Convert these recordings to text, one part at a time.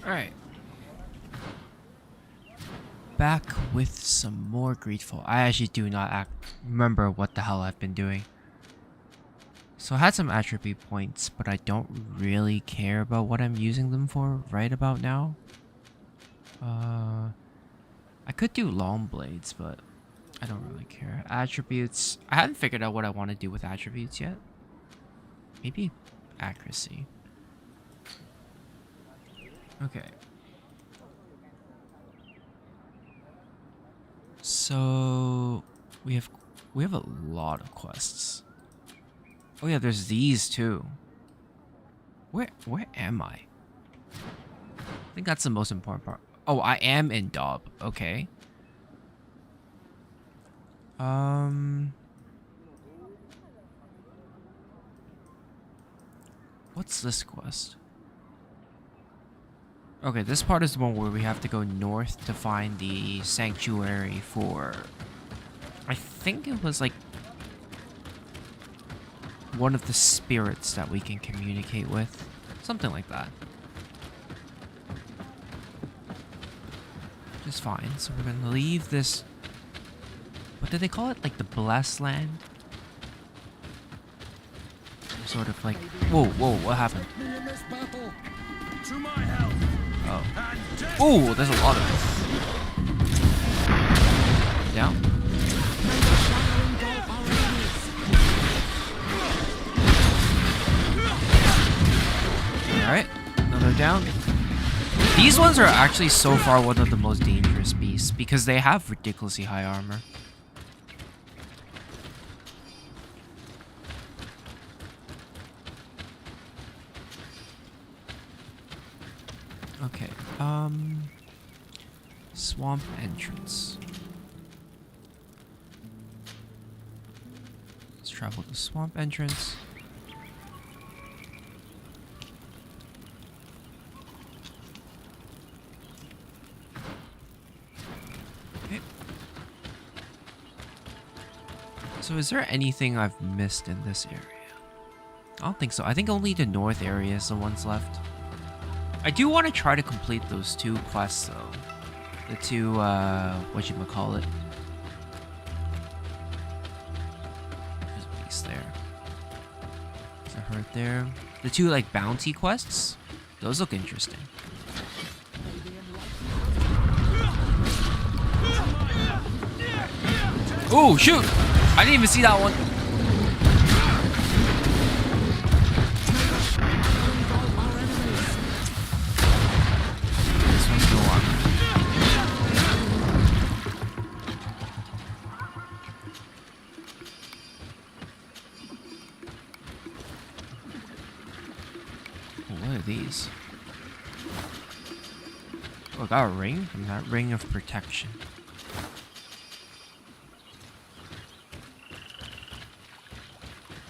Alright. Back with some more Greedfall. I actually do not remember what the hell I've been doing. So I had some attribute points, but I don't really care about what I'm using them for right about now. I could do long blades, but I don't really care. Attributes. I haven't figured out what I want to do with attributes yet. Maybe accuracy. Okay. So we have a lot of quests. Oh yeah, there's these too. Where am I? I think that's the most important part. Oh, I am in Dob. Okay. What's this quest? Okay, this part is the one where we have to go north to find the sanctuary for... I think it was like... one of the spirits that we can communicate with. Something like that. Just fine. So we're gonna leave this... What did they call it? Like the Blessed Land? Sort of like... Whoa, what happened? Oh. Oh, there's a lot of it. Down. Alright, another down. These ones are actually so far one of the most dangerous beasts because they have ridiculously high armor. Okay, swamp entrance. Let's travel to swamp entrance. Okay. So is there anything I've missed in this area? I don't think so. I think only the north area is the ones left. I do want to try to complete those two quests, though. The two, whatchamacallit. There's a beast there. There's a herd there. The two, like, bounty quests. Those look interesting. Oh, shoot! I didn't even see that one. These. Oh, I got a ring from that ring of protection.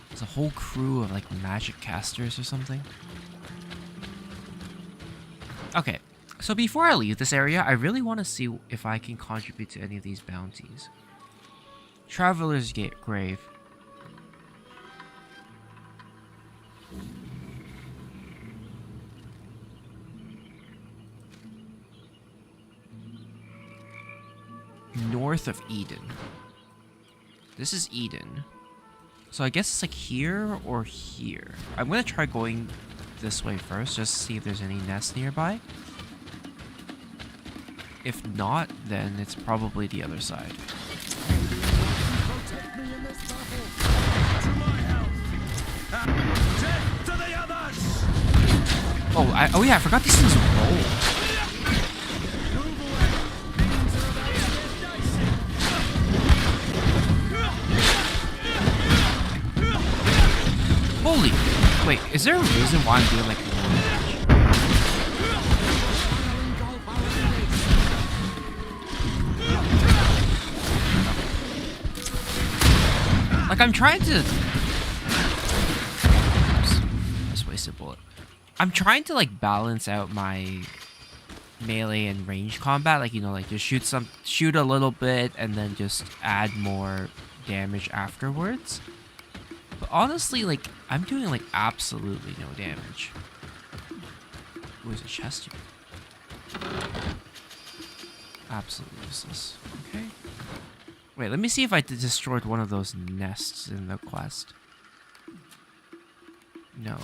There's a whole crew of like magic casters or something. Okay, so before I leave this area, I really want to see if I can contribute to any of these bounties. Traveler's Grave. North of Eden. This is Eden. So I guess it's like here or here. I'm gonna try going this way first, just to see if there's any nests nearby. If not, then it's probably the other side. Oh yeah, I forgot these things roll. Holy! Wait, is there a reason why I'm doing like more damage? Like I'm trying to... Oops, just wasted a bullet. I'm trying to like balance out my melee and range combat. Like, you know, like just shoot a little bit and then just add more damage afterwards. But honestly, like, I'm doing, like, absolutely no damage. Ooh, there's a chest here. absolutely useless. Okay. Wait, let me see if I destroyed one of those nests in the quest. No.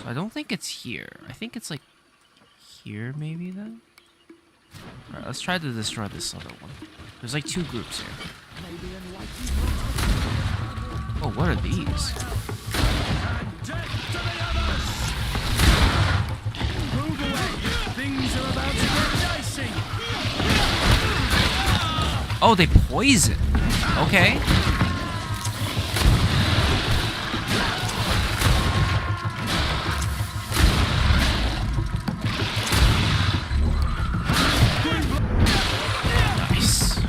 So I don't think it's here. I think it's like here maybe then? Alright, let's try to destroy this other one. There's like 2 groups here. Oh, what are these? Oh, they poison. Okay. Nice.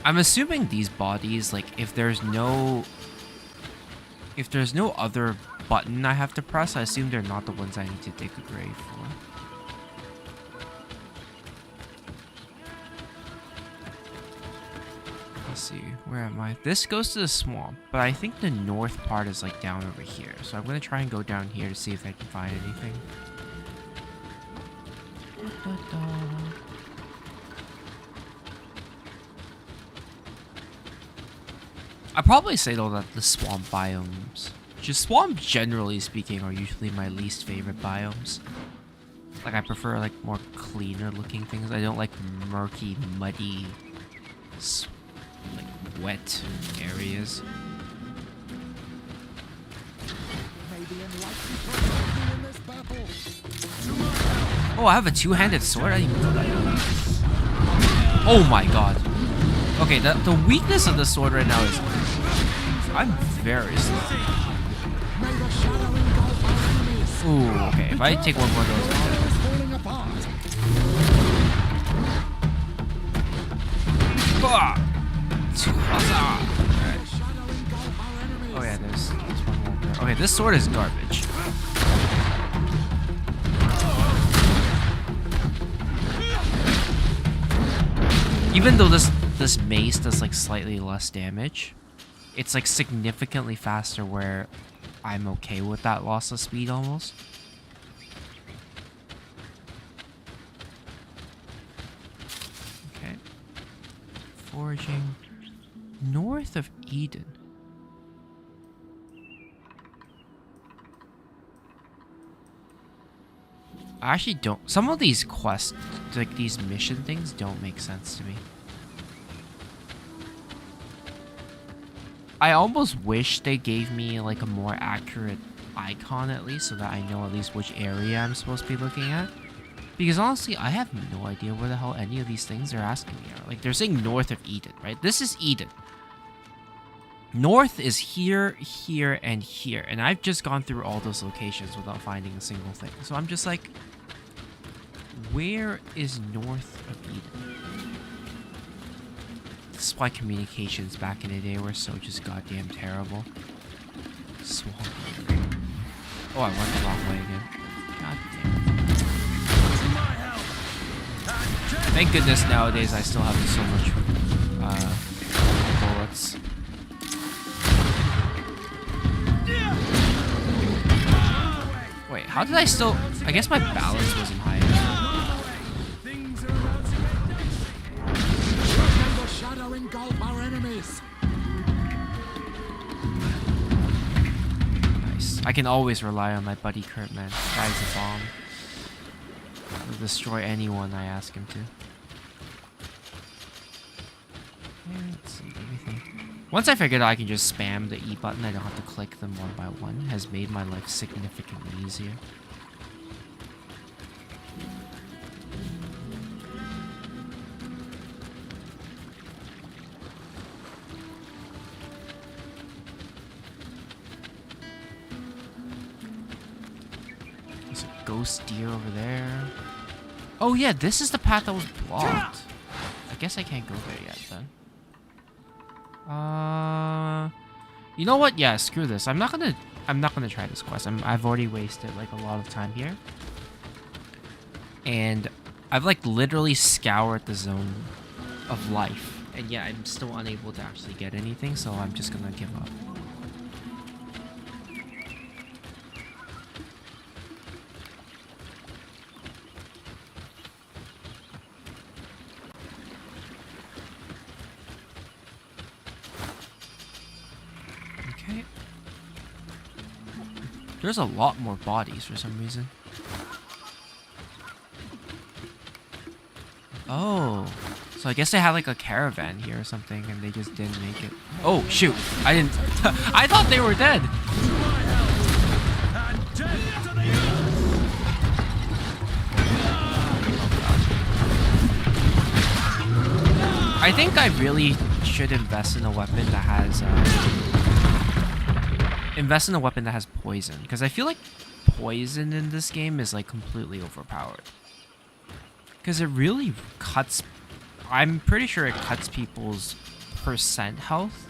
I'm assuming these bodies, like, if there's no other button I have to press, I assume they're not the ones I need to dig a grave for. Let's see, where am I? This goes to the swamp, but I think the north part is like down over here. So I'm gonna try and go down here to see if I can find anything. I'd probably say though that the swamp biomes, just swamps generally speaking, are usually my least favorite biomes. Like I prefer like more cleaner looking things. I don't like murky, muddy, like wet areas. Oh, I have a 2-handed sword? I didn't even know that. Oh my god. Okay, the weakness of the sword right now is I'm very slow. Ooh, okay. If I take one more of those. Right. Oh yeah, there's one more there. Okay, this sword is garbage. Even though this mace does like slightly less damage, it's like significantly faster where I'm okay with that loss of speed almost. Okay. Foraging north of Eden. I actually don't. Some of these quests, like these mission things, don't make sense to me. I almost wish they gave me like a more accurate icon at least, so that I know at least which area I'm supposed to be looking at. Because honestly, I have no idea where the hell any of these things they're asking me are. Like they're saying north of Eden, right? This is Eden. North is here, here, and here. And I've just gone through all those locations without finding a single thing. So I'm just like, where is north of Eden? This is why communications back in the day were so just goddamn terrible. Swamp. Oh, I went the wrong way again. God damn it. Thank goodness nowadays I still have so much bullets. Wait, how did I still... I guess my balance wasn't high enough. Nice. I can always rely on my buddy Kurt, man. This guy's a bomb. He'll destroy anyone I ask him to. Let's see, everything. Once I figured out I can just spam the E button, I don't have to click them one by one, has made my life significantly easier. There's a ghost deer over there. Oh yeah, this is the path that was blocked. I guess I can't go there yet then. You know what? Yeah, screw this. I'm not gonna try this quest. I've already wasted like a lot of time here. And I've like literally scoured the zone of life, and yeah, I'm still unable to actually get anything, so I'm just gonna give up. Okay. There's a lot more bodies for some reason. Oh, so I guess they had like a caravan here or something, and they just didn't make it. Oh shoot! I didn't. I thought they were dead. I think I really should invest in a weapon that has poison, because I feel like poison in this game is like completely overpowered. Because it really cuts... I'm pretty sure it cuts people's percent health.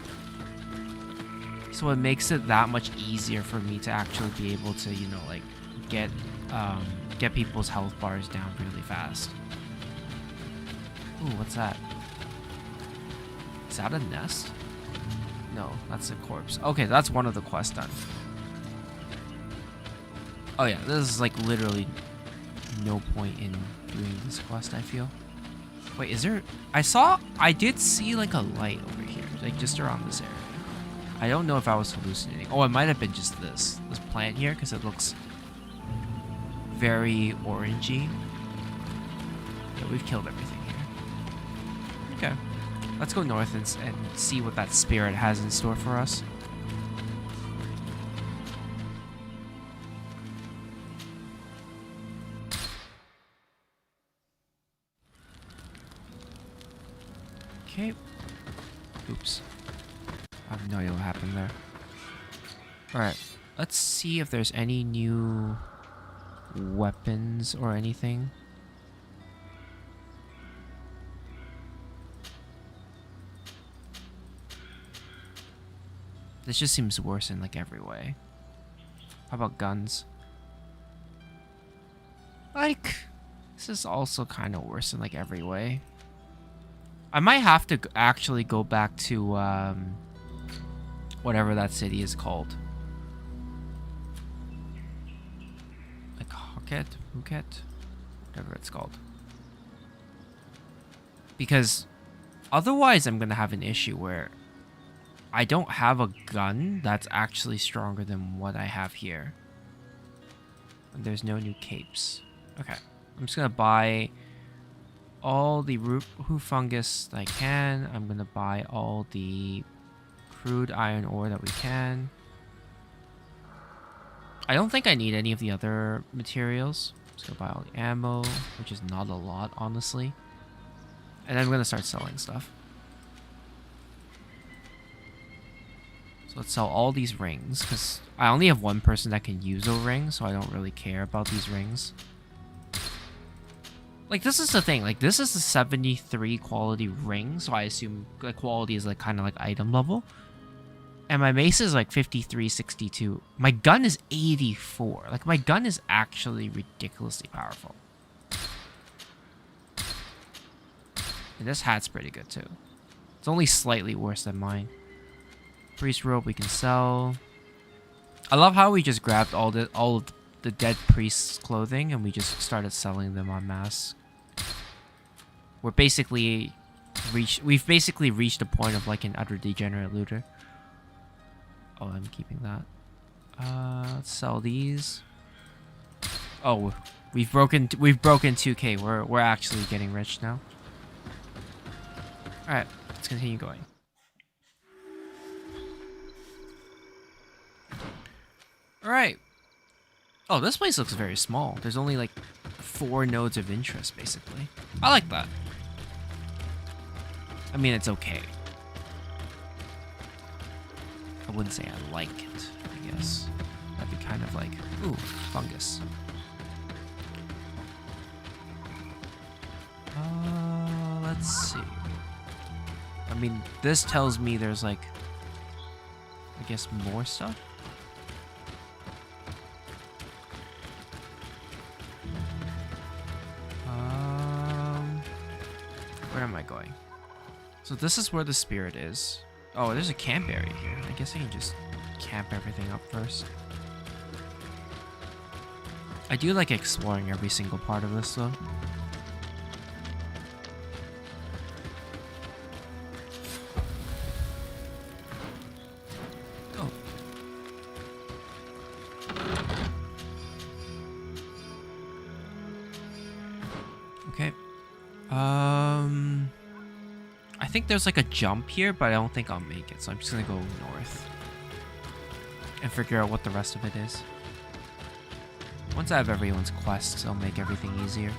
So it makes it that much easier for me to actually be able to, you know, like, get people's health bars down really fast. Ooh, what's that? Is that a nest? No, that's a corpse. Okay, that's one of the quests done. Oh yeah, this is like literally no point in doing this quest, I feel. Wait, is there... I did see like a light over here, like just around this area. I don't know if I was hallucinating. Oh, it might have been just this plant here, because it looks very orangey. Yeah, we've killed everything here. Okay, let's go north and see what that spirit has in store for us. Okay. Oops. I have no idea what happened there. Alright. Let's see if there's any new weapons or anything. This just seems worse in like every way. How about guns? Like, this is also kind of worse in like every way. I might have to actually go back to whatever that city is called. Like Phuket, whatever it's called. Because otherwise I'm gonna have an issue where I don't have a gun that's actually stronger than what I have here. And there's no new capes. Okay, I'm just gonna buy all the hoof fungus that I can. I'm gonna buy all the crude iron ore that we can. I don't think I need any of the other materials. I'm just gonna buy all the ammo, which is not a lot, honestly. And I'm gonna start selling stuff. So let's sell all these rings, because I only have one person that can use a ring, so I don't really care about these rings. Like, this is the thing. Like, this is a 73 quality ring, so I assume the quality is, like, kind of like item level. And my mace is, like, 53, 62. My gun is 84. Like, my gun is actually ridiculously powerful. And this hat's pretty good, too. It's only slightly worse than mine. Priest robe we can sell. I love how we just grabbed all of the dead priest's clothing and we just started selling them en masse. We've basically reached a point of like an utter degenerate looter. Oh, I'm keeping that. Let's sell these. Oh, we've broken 2K. We're actually getting rich now. All right, let's continue going. All right. Oh, this place looks very small. There's only like 4 nodes of interest, basically. I like that. I mean, it's okay. I wouldn't say I like it, I guess. That'd be kind of like, ooh, fungus. Let's see. I mean, this tells me there's like, I guess, more stuff. Where am I going? So this is where the spirit is. Oh, there's a camp area here. I guess I can just camp everything up first. I do like exploring every single part of this though. Oh. Okay. I think there's like a jump here, but I don't think I'll make it, so I'm just gonna go north and figure out what the rest of it is. Once I have everyone's quests, I'll make everything easier.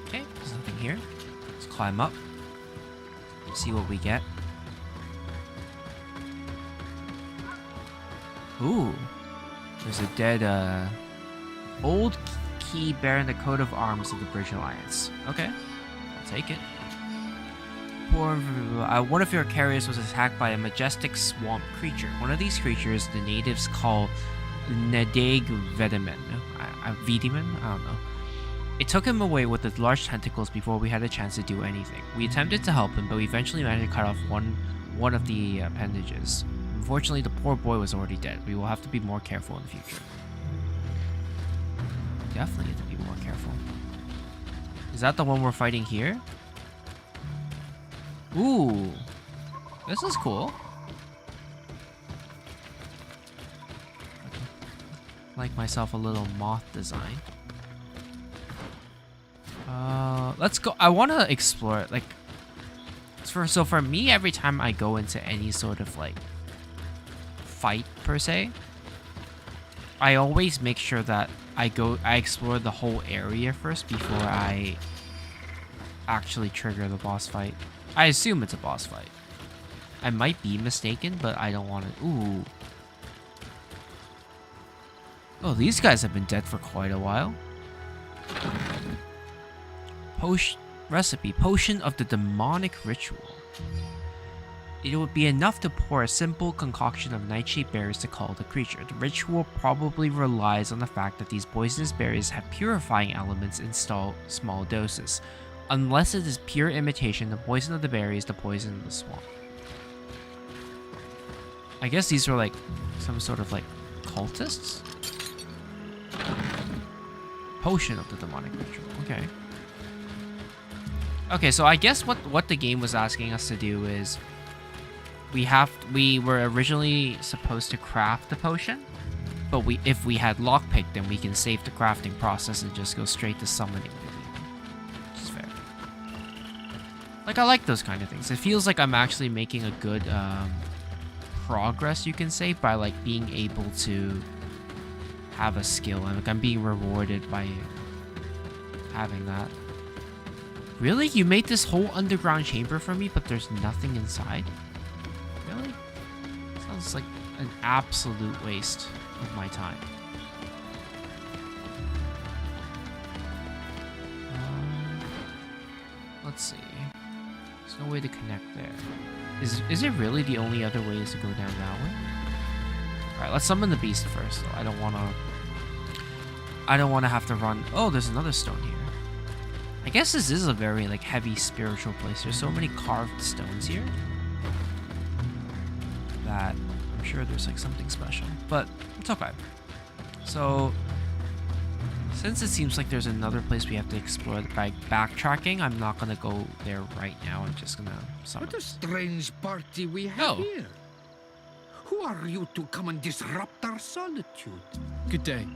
Okay, there's nothing here. Let's climb up. See what we get. Ooh, there's a dead, old key bearing the coat of arms of the Bridge Alliance. Okay, I'll take it. One of your carriers was attacked by a majestic swamp creature. One of these creatures the natives call Nedeg Vediman. Vediman? I don't know. It took him away with its large tentacles before we had a chance to do anything. We attempted to help him, but we eventually managed to cut off one of the appendages. Unfortunately, the poor boy was already dead. We will have to be more careful in the future. Definitely have to be more careful. Is that the one we're fighting here? Ooh. This is cool. Like myself a little moth design. Let's go. I want to explore it. Like, so for me, every time I go into any sort of like fight per se, I always make sure that I explore the whole area first before I actually trigger the boss fight. I assume it's a boss fight. I might be mistaken, but I don't want to. Ooh. Oh, these guys have been dead for quite a while. Potion of the demonic ritual. It would be enough to pour a simple concoction of nightshade berries to call the creature. The ritual probably relies on the fact that these poisonous berries have purifying elements in small doses. Unless it is pure imitation, the poison of the berry is the poison of the swamp. I guess these are like some sort of like cultists? Potion of the demonic ritual. Okay. Okay, so I guess what the game was asking us to do is we were originally supposed to craft the potion, but if we had lockpick, then we can save the crafting process and just go straight to summoning the demon. Which is fair. Like, I like those kind of things. It feels like I'm actually making a good progress, you can say, by like being able to have a skill, and like I'm being rewarded by having that. Really? You made this whole underground chamber for me, but there's nothing inside? Really? Sounds like an absolute waste of my time. Let's see. There's no way to connect there. Is it really the only other way is to go down that way? Alright, let's summon the beast first, though. I don't wanna have to run. Oh, there's another stone here. I guess this is a very like heavy spiritual place. There's so many carved stones here that I'm sure there's like something special, but it's okay. So since it seems like there's another place we have to explore by backtracking, I'm not gonna go there right now. I'm just gonna summon. What a strange party we have here. Who are you to come and disrupt our solitude? Good day.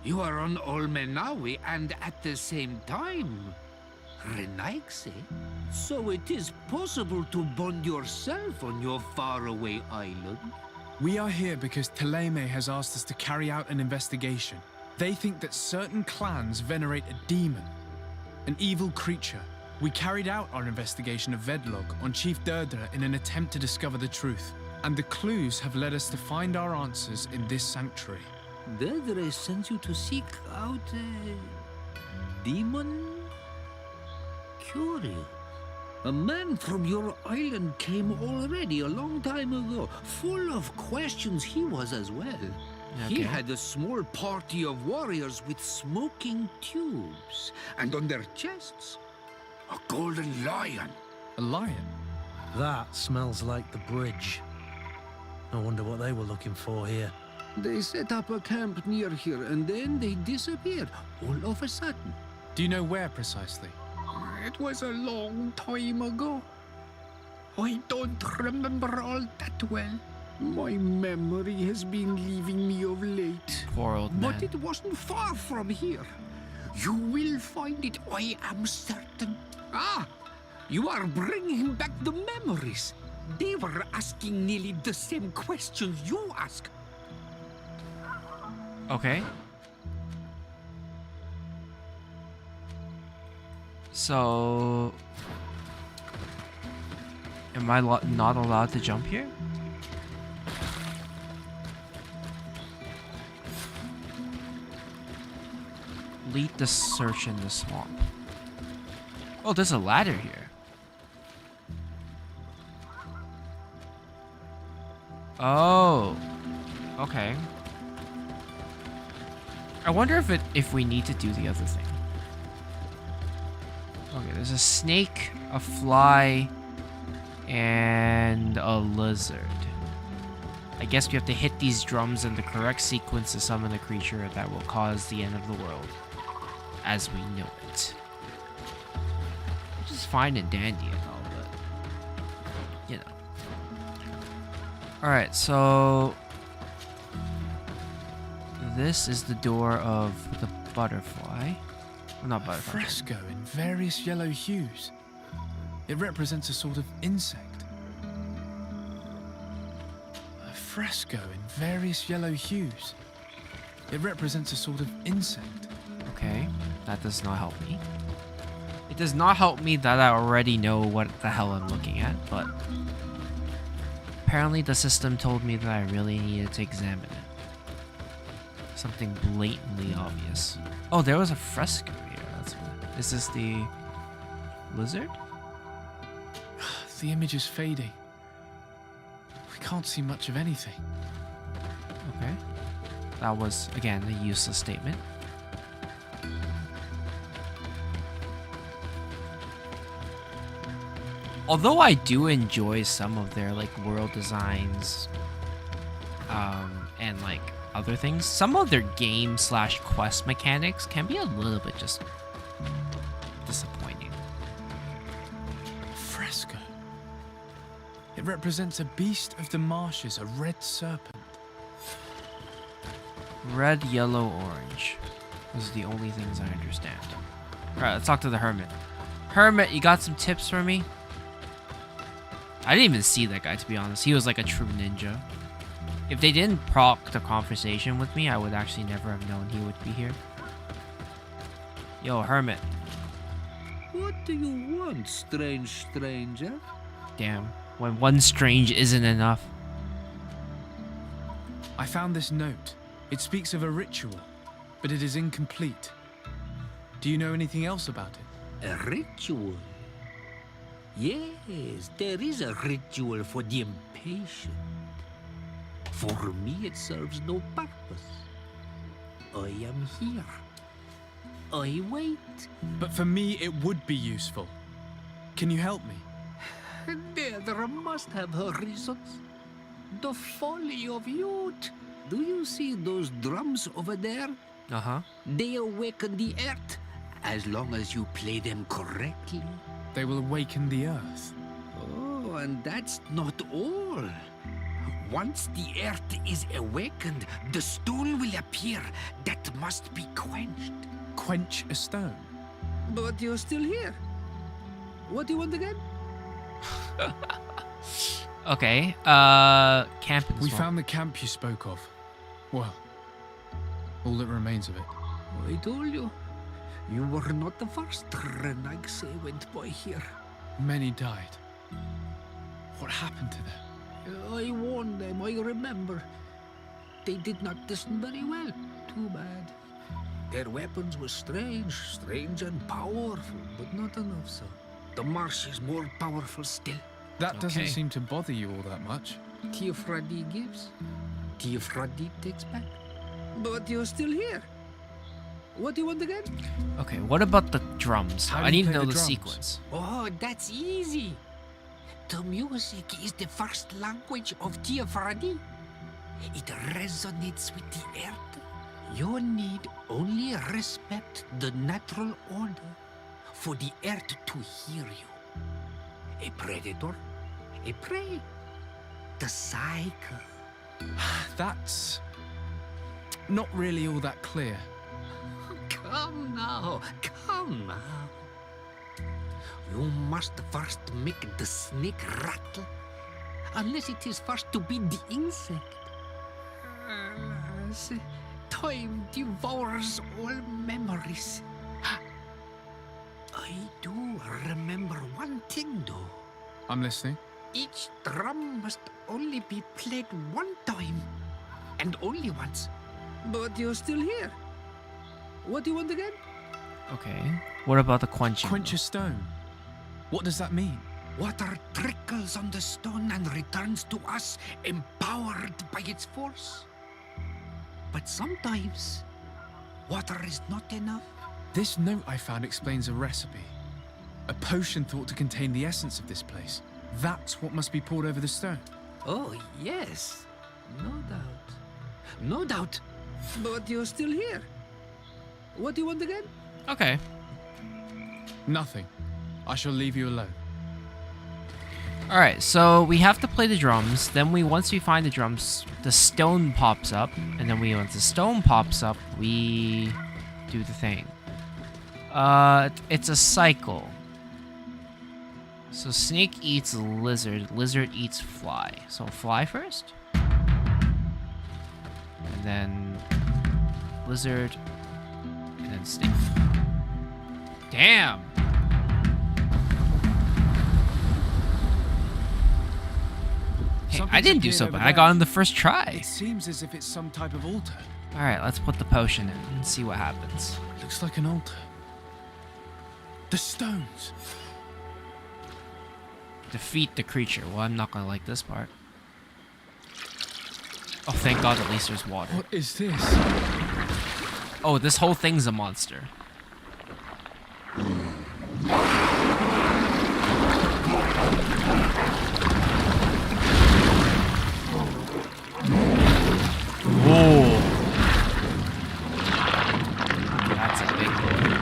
You are on Olmenawi and at the same time, Renaigse. So it is possible to bond yourself on your faraway island? We are here because Teleme has asked us to carry out an investigation. They think that certain clans venerate a demon, an evil creature. We carried out our investigation of Vedlog on Chief Derdra in an attempt to discover the truth, and the clues have led us to find our answers in this sanctuary. Derdra sends you to seek out Demon? Curious. A man from your island came already a long time ago. Full of questions he was as well. He Okay. had a small party of warriors with smoking tubes. And on their chests, a golden lion. A lion? That smells like the bridge. I wonder what they were looking for here. They set up a camp near here and then they disappeared all of a sudden. Do you know where precisely? It was a long time ago. I don't remember all that well. My memory has been leaving me of late. Poor old man. But it wasn't far from here. You will find it, I am certain. Ah, you are bringing back the memories. They were asking nearly the same questions you ask. Okay. So, am I not allowed to jump here? Lead the search in the swamp. Oh, there's a ladder here. Oh, okay. I wonder if we need to do the other thing. Okay, there's a snake, a fly, and a lizard. I guess we have to hit these drums in the correct sequence to summon a creature that will cause the end of the world as we know it. Which is fine and dandy and all, but you know. Alright, so this is the door of the butterfly. Well, not A butterfly. fresco in various yellow hues. It represents a sort of insect. A fresco in various yellow hues. It represents a sort of insect. Okay, that does not help me. It does not help me that I already know what the hell I'm looking at, but apparently the system told me that I really needed to examine it. Something blatantly obvious. Oh, there was a fresco here. That's what. Is this the lizard? The image is fading. We can't see much of anything. Okay. That was, again, a useless statement. Although I do enjoy some of their like world designs and like other things, some of their game / quest mechanics can be a little bit just disappointing. Fresco. It represents a beast of the marshes, a red serpent. Red, yellow, orange. Those are the only things I understand. Alright, let's talk to the hermit. Hermit, you got some tips for me? I didn't even see that guy, to be honest. He was like a true ninja. If they didn't proc the conversation with me, I would actually never have known he would be here. Yo, hermit. What do you want, strange stranger? Damn. When one strange isn't enough. I found this note. It speaks of a ritual, but it is incomplete. Do you know anything else about it? A ritual? Yes, there is a ritual for the impatient. For me, it serves no purpose. I am here. I wait. But for me, it would be useful. Can you help me? There must have her reasons. The folly of youth. Do you see those drums over there? Uh-huh. They awaken the earth, as long as you play them correctly. They will awaken the earth. Oh, and that's not all. Once the earth is awakened, the stone will appear that must be quenched. Quench a stone. But you're still here. What do you want again? Okay, camp and We swamp. found the camp you spoke of. Well, all that remains of it. I told you. You were not the first Renaigse went by here. Many died. What happened to them? I warned them, I remember. They did not listen very well. Too bad. Their weapons were strange and powerful, but not enough so. The marsh is more powerful still. That doesn't Okay. seem to bother you all that much. Teofradi gives, Teofradi takes back. But you're still here. What do you want again? Okay, what about the drums? How do I you need to play know the the drums? sequence. Oh, that's easy. The music is the first language of Teofradi. It resonates with the earth. You need only respect the natural order for the earth to hear you. A predator, a prey. The cycle. That's not really all that clear. Come now, come now. You must first make the snake rattle, unless it is first to be the insect. Alas, time devours all memories. I do remember one thing though. I'm listening. Each drum must only be played one time, and only once. But you're still here. What do you want again? Okay. What about the quenching? Quench a stone. What does that mean? Water trickles on the stone and returns to us, empowered by its force. But sometimes, water is not enough. This note I found explains a recipe. A potion thought to contain the essence of this place. That's what must be poured over the stone. Oh, yes. No doubt. No doubt. But you're still here. What do you want again? Okay. Nothing. I shall leave you alone. All right, so we have to play the drums. Then once we find the drums, the stone pops up, and then once the stone pops up, we do the thing. It's a cycle. So snake eats lizard, lizard eats fly. So fly first, and then lizard, and then snake. Damn. Hey, I Something's didn't do appeared so over bad. I there. got on the first try. It seems as if it's some type of altar. All right, let's put the potion in and see what happens. Looks like an altar. The stones. Defeat the creature. Well, I'm not gonna like this part. Oh, thank God, at least there's water. What is this? Oh, this whole thing's a monster. Whoa. That's a big one.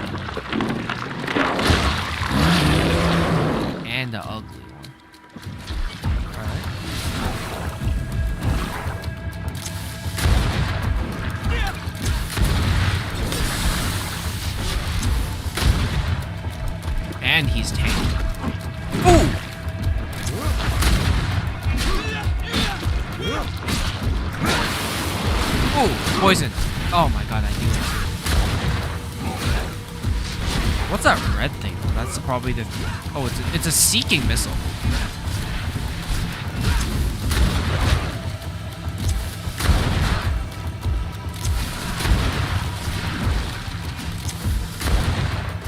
And the ugly one. Alright. And he's tamed. Ooh! Ooh, poison. Oh my God, I do it too. What's that red thing? That's probably the... Oh, it's a seeking missile.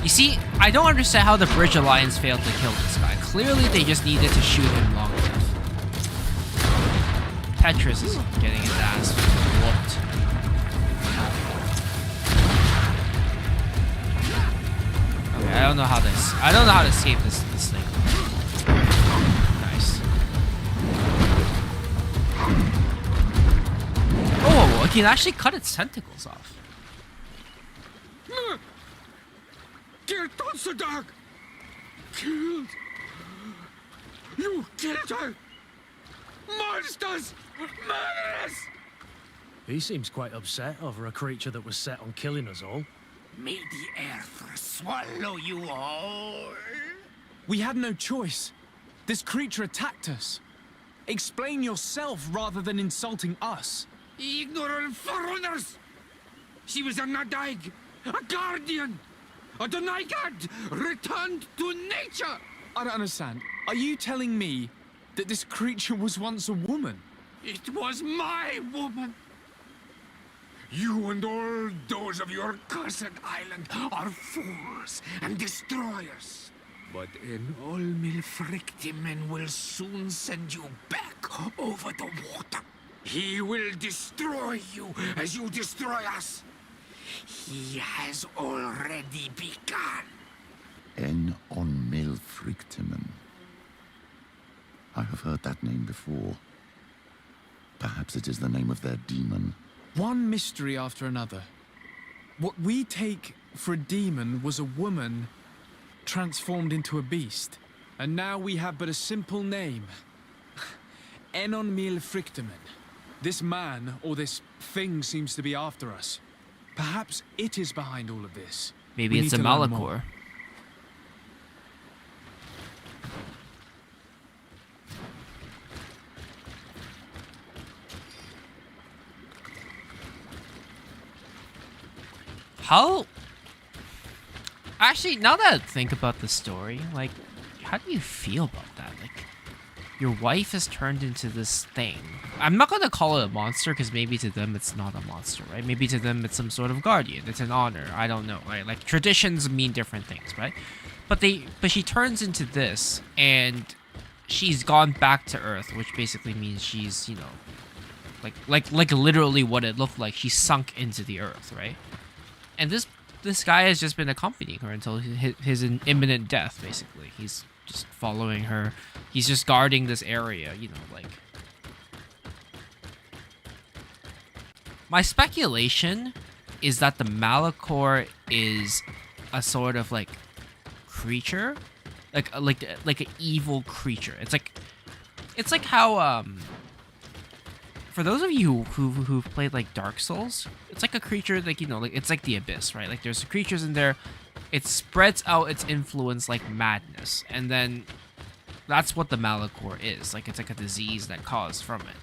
You see, I don't understand how the Bridge Alliance failed to kill this guy. Clearly, they just needed to shoot him long enough. Tetris is getting his ass whooped. Okay, I don't know how to escape this thing. Nice. Oh, it can actually cut its tentacles off. Dear Dog! Killed! You killed her! Monsters! Murderers! He seems quite upset over a creature that was set on killing us all. May the earth swallow you all! We had no choice. This creature attacked us. Explain yourself rather than insulting us. Ignorant foreigners! She was a Nadaig, a guardian, a Donaigad, returned to nature! I don't understand. Are you telling me that this creature was once a woman? It was my woman! You and all those of your cursed island are fools and destroyers. But an Olmilfrictimen will soon send you back over the water. He will destroy you as you destroy us. He has already begun. En on Milfrictimen. I have heard that name before. Perhaps it is the name of their demon. One mystery after another. What we take for a demon was a woman transformed into a beast. And now we have but a simple name. Enon Milfrictimen. This man, or this thing, seems to be after us. Perhaps it is behind all of this. Maybe We it's a need to learn more. Malachor. How? Actually, now that I think about the story, like, how do you feel about that? Like, your wife is turned into this thing. I'm not gonna call it a monster because maybe to them it's not a monster, right? Maybe to them it's some sort of guardian. It's an honor. I don't know, right? Like traditions mean different things, right? But she turns into this, and she's gone back to Earth, which basically means she's, you know, like literally what it looked like. She sunk into the Earth, right? And this guy has just been accompanying her until his imminent death, basically. He's just following her. He's just guarding this area, you know, like. My speculation is that the Malachor is a sort of like creature, like an evil creature. It's like how for those of you who've played like Dark Souls, it's like a creature, like, you know, like it's like the Abyss, right? Like there's creatures in there. It spreads out its influence like madness, and then that's what the Malachor is. Like it's like a disease that caused from it.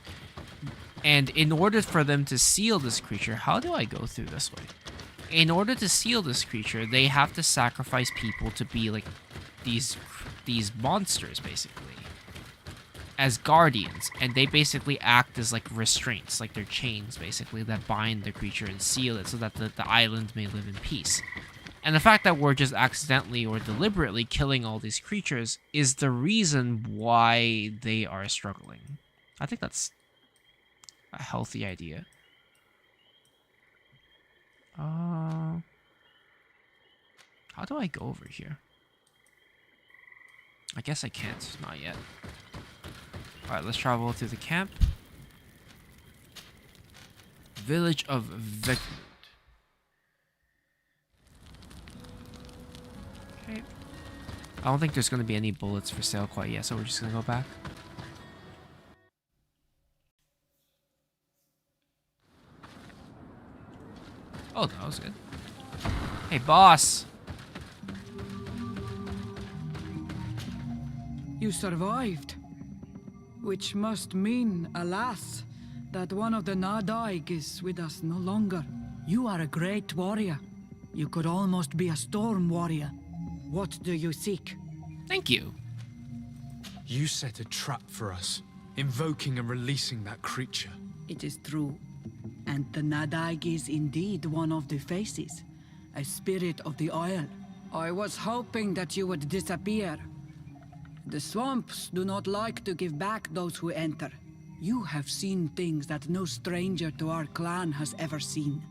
And in order for them to seal this creature, how do I go through this way? In order to seal this creature, they have to sacrifice people to be like these monsters, basically, as guardians, and they basically act as like restraints, like they're chains, basically, that bind the creature and seal it so that the island may live in peace. And the fact that we're just accidentally or deliberately killing all these creatures is the reason why they are struggling. I think that's a healthy idea. How do I go over here? I guess I can't. Not yet. Alright, let's travel through the camp. Village of Vic... Okay. I don't think there's going to be any bullets for sale quite yet, so we're just going to go back. Oh, that was good. Hey, boss! You survived. Which must mean, alas, that one of the Nadaig is with us no longer. You are a great warrior. You could almost be a storm warrior. What do you seek? Thank you. You set a trap for us, invoking and releasing that creature. It is true. And the Nadaig is indeed one of the faces. A spirit of the Isle. I was hoping that you would disappear. The swamps do not like to give back those who enter. You have seen things that no stranger to our clan has ever seen.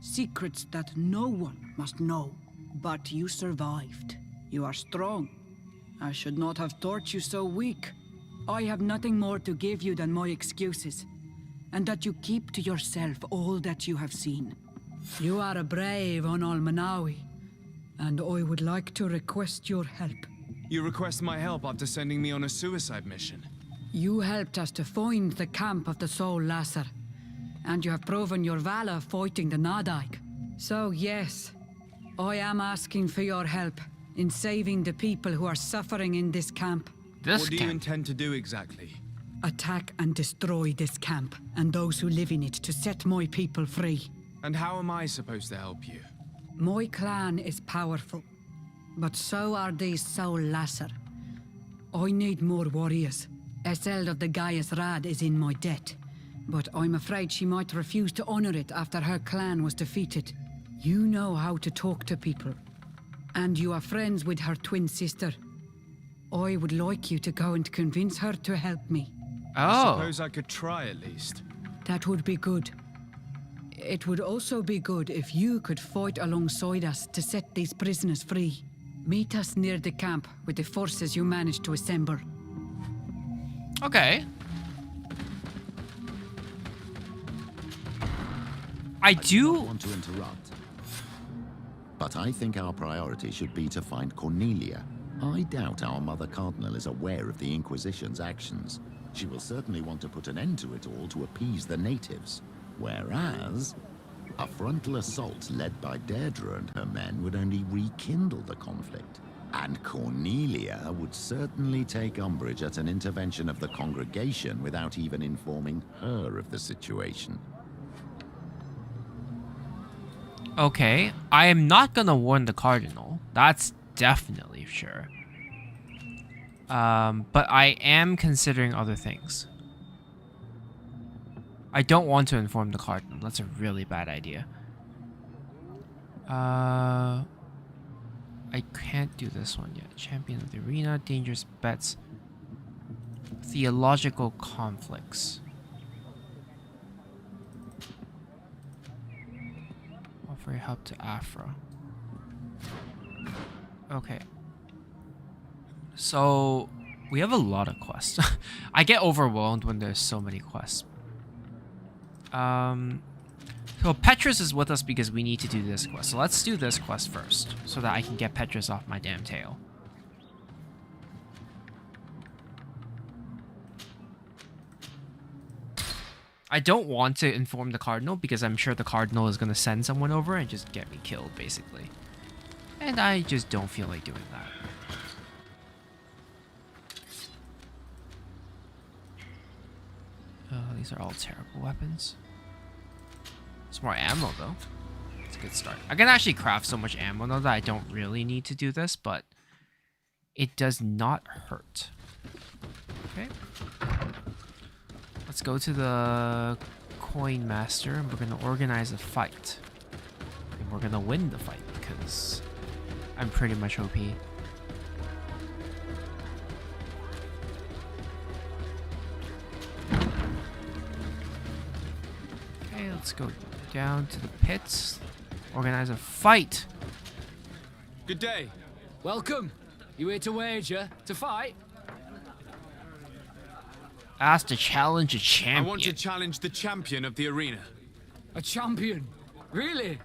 Secrets that no one must know. But you survived. You are strong. I should not have thought you so weak. I have nothing more to give you than my excuses. And that you keep to yourself all that you have seen. You are a brave on Almanawi, and I would like to request your help. You request my help after sending me on a suicide mission. You helped us to find the camp of the Soul Lasser, and you have proven your valor fighting the Nadaig. So yes, I am asking for your help in saving the people who are suffering in this camp. What do you intend to do exactly? Attack and destroy this camp, and those who live in it, to set my people free. And how am I supposed to help you? My clan is powerful, but so are these Soul Lasser. I need more warriors. Eseld of the Gaius Rad is in my debt, but I'm afraid she might refuse to honor it after her clan was defeated. You know how to talk to people, and you are friends with her twin sister. I would like you to go and convince her to help me. Oh. Suppose I could try at least. That would be good. It would also be good if you could fight alongside us to set these prisoners free. Meet us near the camp with the forces you managed to assemble. Okay. I do want to interrupt, but I think our priority should be to find Cornelia. I doubt our Mother Cardinal is aware of the Inquisition's actions. She will certainly want to put an end to it all to appease the natives. Whereas, a frontal assault led by Deirdre and her men would only rekindle the conflict. And Cornelia would certainly take umbrage at an intervention of the congregation without even informing her of the situation. Okay, I am not gonna warn the Cardinal. That's definitely sure. But I am considering other things. I don't want to inform the Cardinal. That's a really bad idea. I can't do this one yet. Champion of the Arena, dangerous bets, theological conflicts. Offer help to Afra. Okay. So, we have a lot of quests. I get overwhelmed when there's so many quests. So Petrus is with us because we need to do this quest. So let's do this quest first, so that I can get Petrus off my damn tail. I don't want to inform the Cardinal because I'm sure the Cardinal is going to send someone over and just get me killed, basically. And I just don't feel like doing that. These are all terrible weapons. There's more ammo, though. It's a good start. I can actually craft so much ammo, though, that I don't really need to do this, but it does not hurt. Okay. Let's go to the Coin Master, and we're going to organize a fight. And we're going to win the fight, because I'm pretty much OP. Okay, let's go down to the pits. Organize a fight. Good day. Welcome. You here to wager? To fight? Ask to challenge a champion. I want to challenge the champion of the arena. A champion? Really?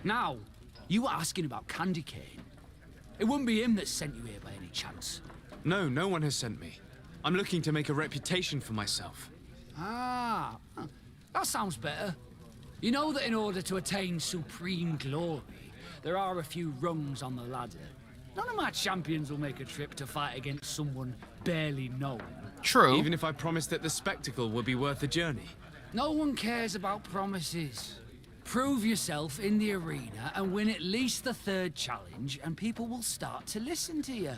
Now, you were asking about Candy Cane. It wouldn't be him that sent you here by any chance. No, no one has sent me. I'm looking to make a reputation for myself. Ah, that sounds better. You know that in order to attain supreme glory, there are a few rungs on the ladder. None of my champions will make a trip to fight against someone barely known. True. Even if I promised that the spectacle would be worth the journey. No one cares about promises. Prove yourself in the arena and win at least the third challenge, and people will start to listen to you.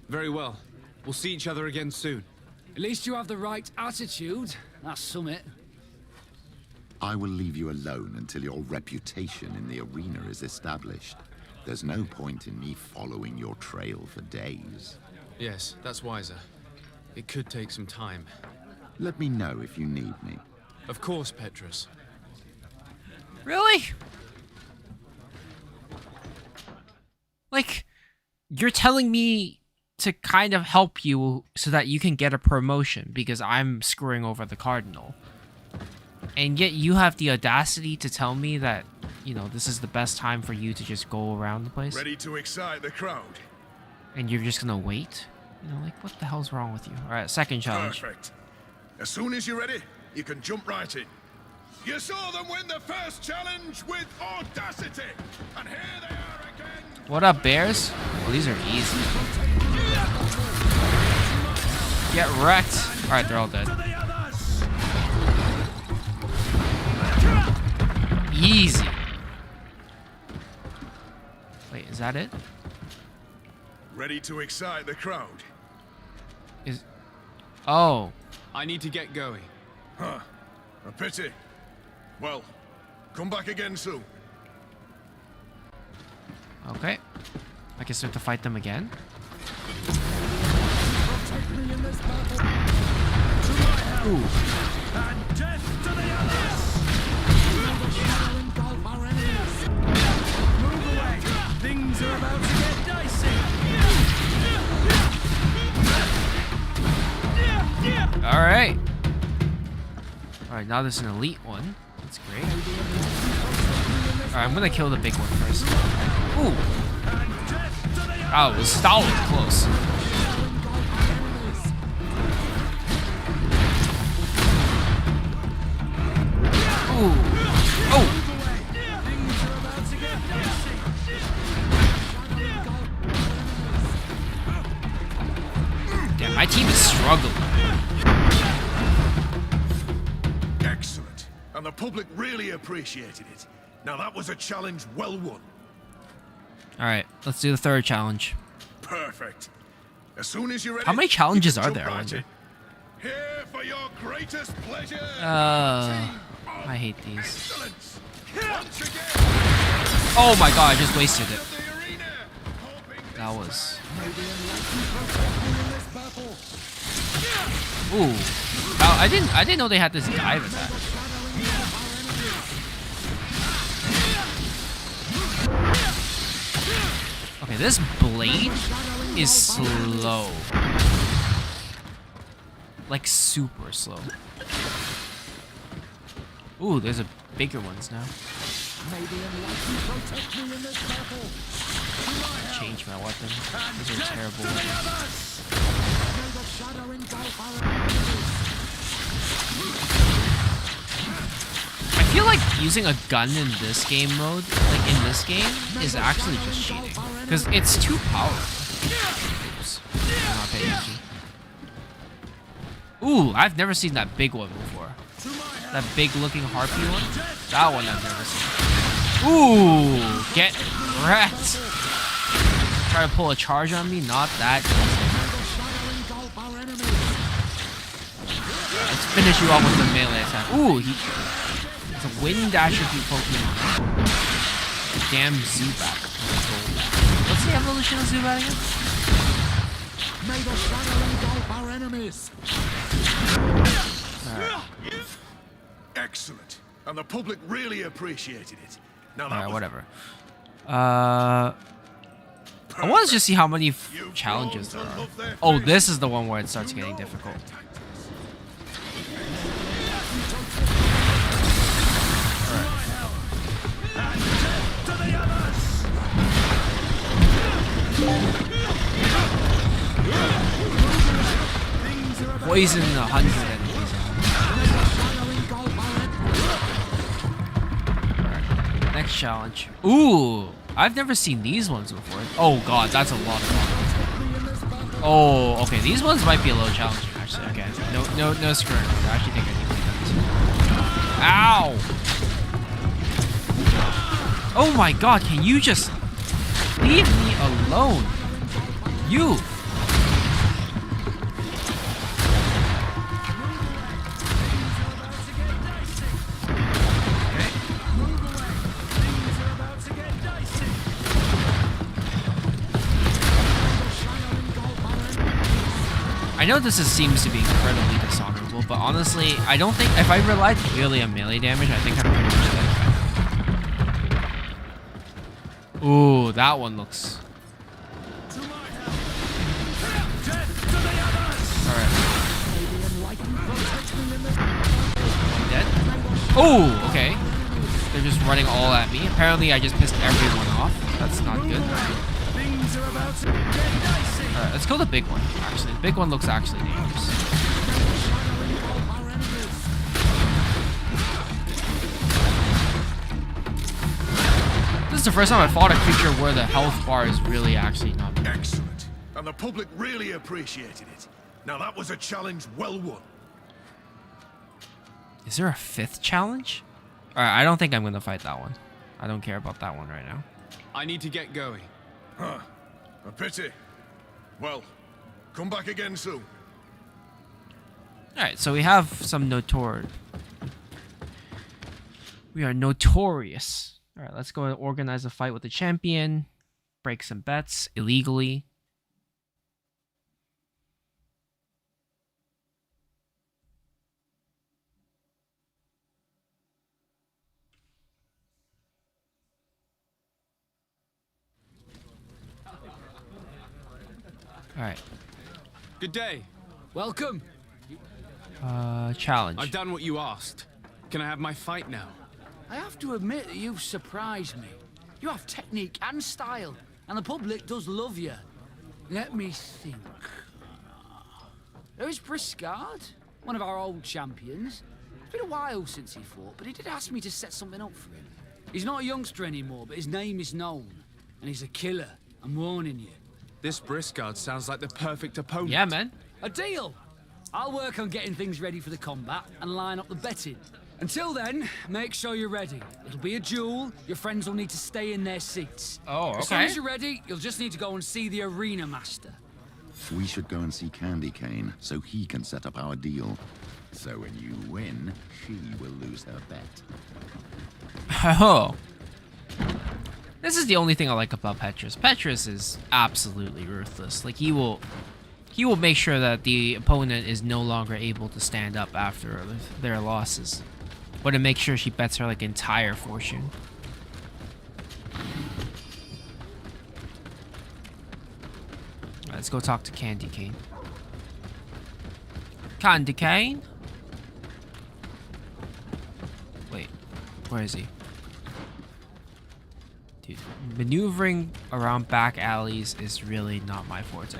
Very well. We'll see each other again soon. At least you have the right attitude. That's summit. I will leave you alone until your reputation in the arena is established. There's no point in me following your trail for days. Yes, that's wiser. It could take some time. Let me know if you need me. Of course, Petrus. Really? Like, you're telling me to kind of help you so that you can get a promotion because I'm screwing over the Cardinal. And yet you have the audacity to tell me that, you know, this is the best time for you to just go around the place. Ready to excite the crowd? And you're just gonna wait? You know, like, what the hell's wrong with you? Alright, second challenge. Perfect. As soon as you're ready, you can jump right in. You saw them win the first challenge with audacity, and here they are again. What up, bears? Well, these are easy. Get wrecked. Alright, they're all dead. Easy. Wait, is that it? Ready to excite the crowd? Is... Oh. I need to get going. Huh. A pity. Well, come back again soon. Okay. I guess we have to fight them again. Ooh. And death to the others! Move away! Things are about to get dicey! Alright. Alright, now there's an elite one. That's great. Alright, I'm gonna kill the big one first. Ooh. Oh, that was close. Ooh. Oh. Damn, my team is struggling. Excellent. And the public really appreciated it. Now that was a challenge well won. Alright, let's do the third challenge. Perfect. As soon as you're ready. How many challenges you can are jump there, I right wonder? in. Here for your greatest pleasure. I hate these. Excellence. Once again. Oh my god, I just wasted it. of the arena. Hoping this That was... battle. Ooh. Oh, I didn't know they had this dive attack. Okay, this blade is slow. Like super slow. Ooh, there's a bigger ones now. Change my weapon. These are terrible. I feel like using a gun in this game mode, like in this game, is actually just cheating. Because it's too powerful. Oops. I'm not paying attention. Ooh, I've never seen that big one before. That big looking harpy one? That one I've never seen. Ooh, get wrecked. Try to pull a charge on me? Not that easy. Let's finish you off with the melee attack. Ooh, it's a wind attribute Pokemon. Damn Zubat. What's the evolution of Zubat again? May the shadow engulf our enemies. Excellent. And the public really appreciated it. Now that Alright, was whatever. I want to just see how many challenges there are. Oh, this is the one where it starts getting difficult. Poison 100 enemies. Alright, next challenge. Ooh, I've never seen these ones before. Oh god, that's a lot of fun. Oh, okay, these ones might be a little challenging actually. Okay, no screwing around. I actually think I need to do that. Ow! Oh my god, can you just leave me alone? You! I know this seems to be incredibly dishonorable, but honestly, I don't think if I relied purely on melee damage, I think I'm pretty much dead. Ooh, that one looks. Alright. Dead? Oh, okay. They're just running all at me. Apparently, I just pissed everyone off. That's not good. Alright, let's kill the big one, actually. The big one looks actually dangerous. This is the first time I fought a creature where the health bar is really actually not big. excellent. And the public really appreciated it. Now that was a challenge well won. Is there a fifth challenge? Alright, I don't think I'm gonna fight that one. I don't care about that one right now. I need to get going. Huh. A pity. Well, come back again soon. Alright, so we have some We are notorious. All right, let's go and organize a fight with the champion. Break some bets illegally. All right. Good day. Welcome. Challenge. I've done what you asked. Can I have my fight now? I have to admit that you've surprised me. You have technique and style, and the public does love you. Let me think. There is Briscard, one of our old champions. It's been a while since he fought, but he did ask me to set something up for him. He's not a youngster anymore, but his name is known, and he's a killer. I'm warning you. This Briscard sounds like the perfect opponent. Yeah, man. A deal! I'll work on getting things ready for the combat and line up the betting. Until then, make sure you're ready. It'll be a duel. Your friends will need to stay in their seats. Oh, As soon okay. as you're ready, you'll just need to go and see the arena master. We should go and see Candy Cane so he can set up our deal. So when you win, she will lose her bet. Oh. This is the only thing I like about Petrus. Petrus is absolutely ruthless. Like he will make sure that the opponent is no longer able to stand up after their losses. Or to make sure she bets her like entire fortune. Let's go talk to Candy Cane. Candy Cane? Wait, where is he? Dude, maneuvering around back alleys is really not my forte.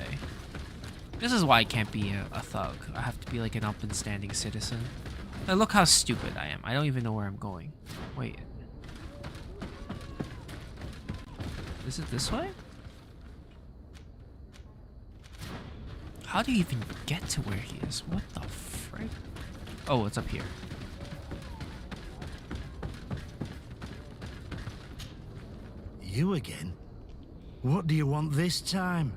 This is why I can't be a thug. I have to be like an up and standing citizen. Now look how stupid I am. I don't even know where I'm going. Wait. Is it this way? How do you even get to where he is? What the frick? Oh, it's up here. You again? What do you want this time?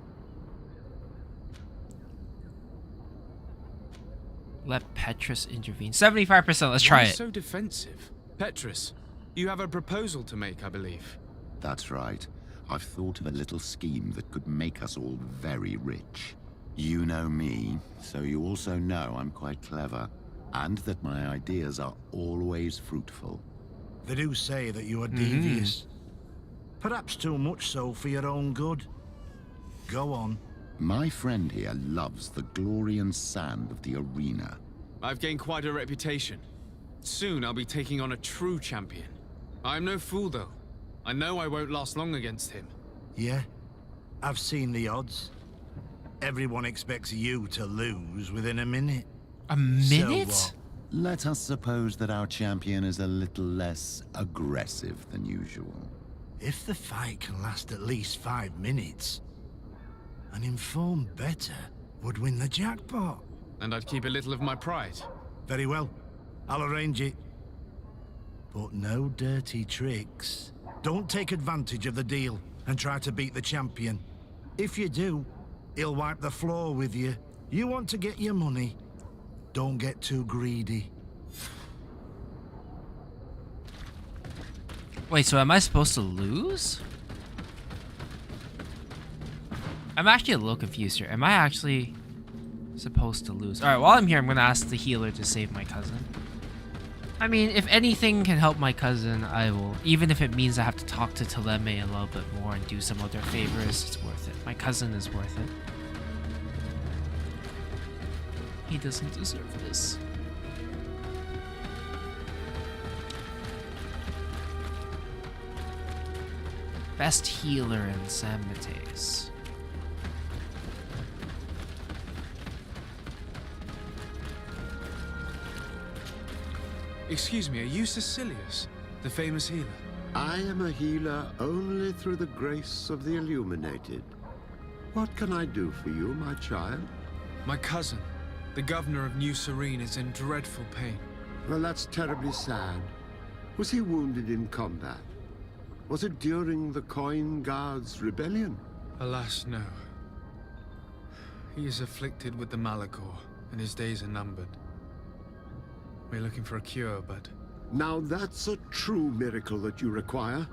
Let Petrus intervene. 75%. Let's try Why it. so defensive? Petrus, you have a proposal to make, I believe. That's right. I've thought of a little scheme that could make us all very rich. You know me, so you also know I'm quite clever, and that my ideas are always fruitful. They do say that you are devious. Perhaps too much so for your own good. Go on. My friend here loves the glory and sand of the arena. I've gained quite a reputation. Soon I'll be taking on a true champion. I'm no fool, though. I know I won't last long against him. Yeah? I've seen the odds. Everyone expects you to lose within a minute. A minute? So Let us suppose that our champion is a little less aggressive than usual. if the fight can last at least 5 minutes, an informed bettor would win the jackpot. And I'd keep a little of my pride. Very well. I'll arrange it. But no dirty tricks. Don't take advantage of the deal and try to beat the champion. If you do, he'll wipe the floor with you. You want to get your money. Don't get too greedy. Wait, so am I supposed to lose? I'm actually a little confused here. Am I actually supposed to lose? Alright, while I'm here, I'm going to ask the healer to save my cousin. I mean, if anything can help my cousin, I will. Even if it means I have to talk to Teleme a little bit more and do some other favors, it's worth it. My cousin is worth it. He doesn't deserve this. Best healer in San Mateus. Excuse me, are you Cecilius, the famous healer? I am a healer only through the grace of the illuminated. What can I do for you, my child? My cousin, the governor of New Serene, is in dreadful pain. Well, that's terribly sad. Was he wounded in combat? Was it during the Coin Guards' rebellion? Alas, no. He is afflicted with the Malachor, and his days are numbered. We're looking for a cure, but Now that's a true miracle that you require.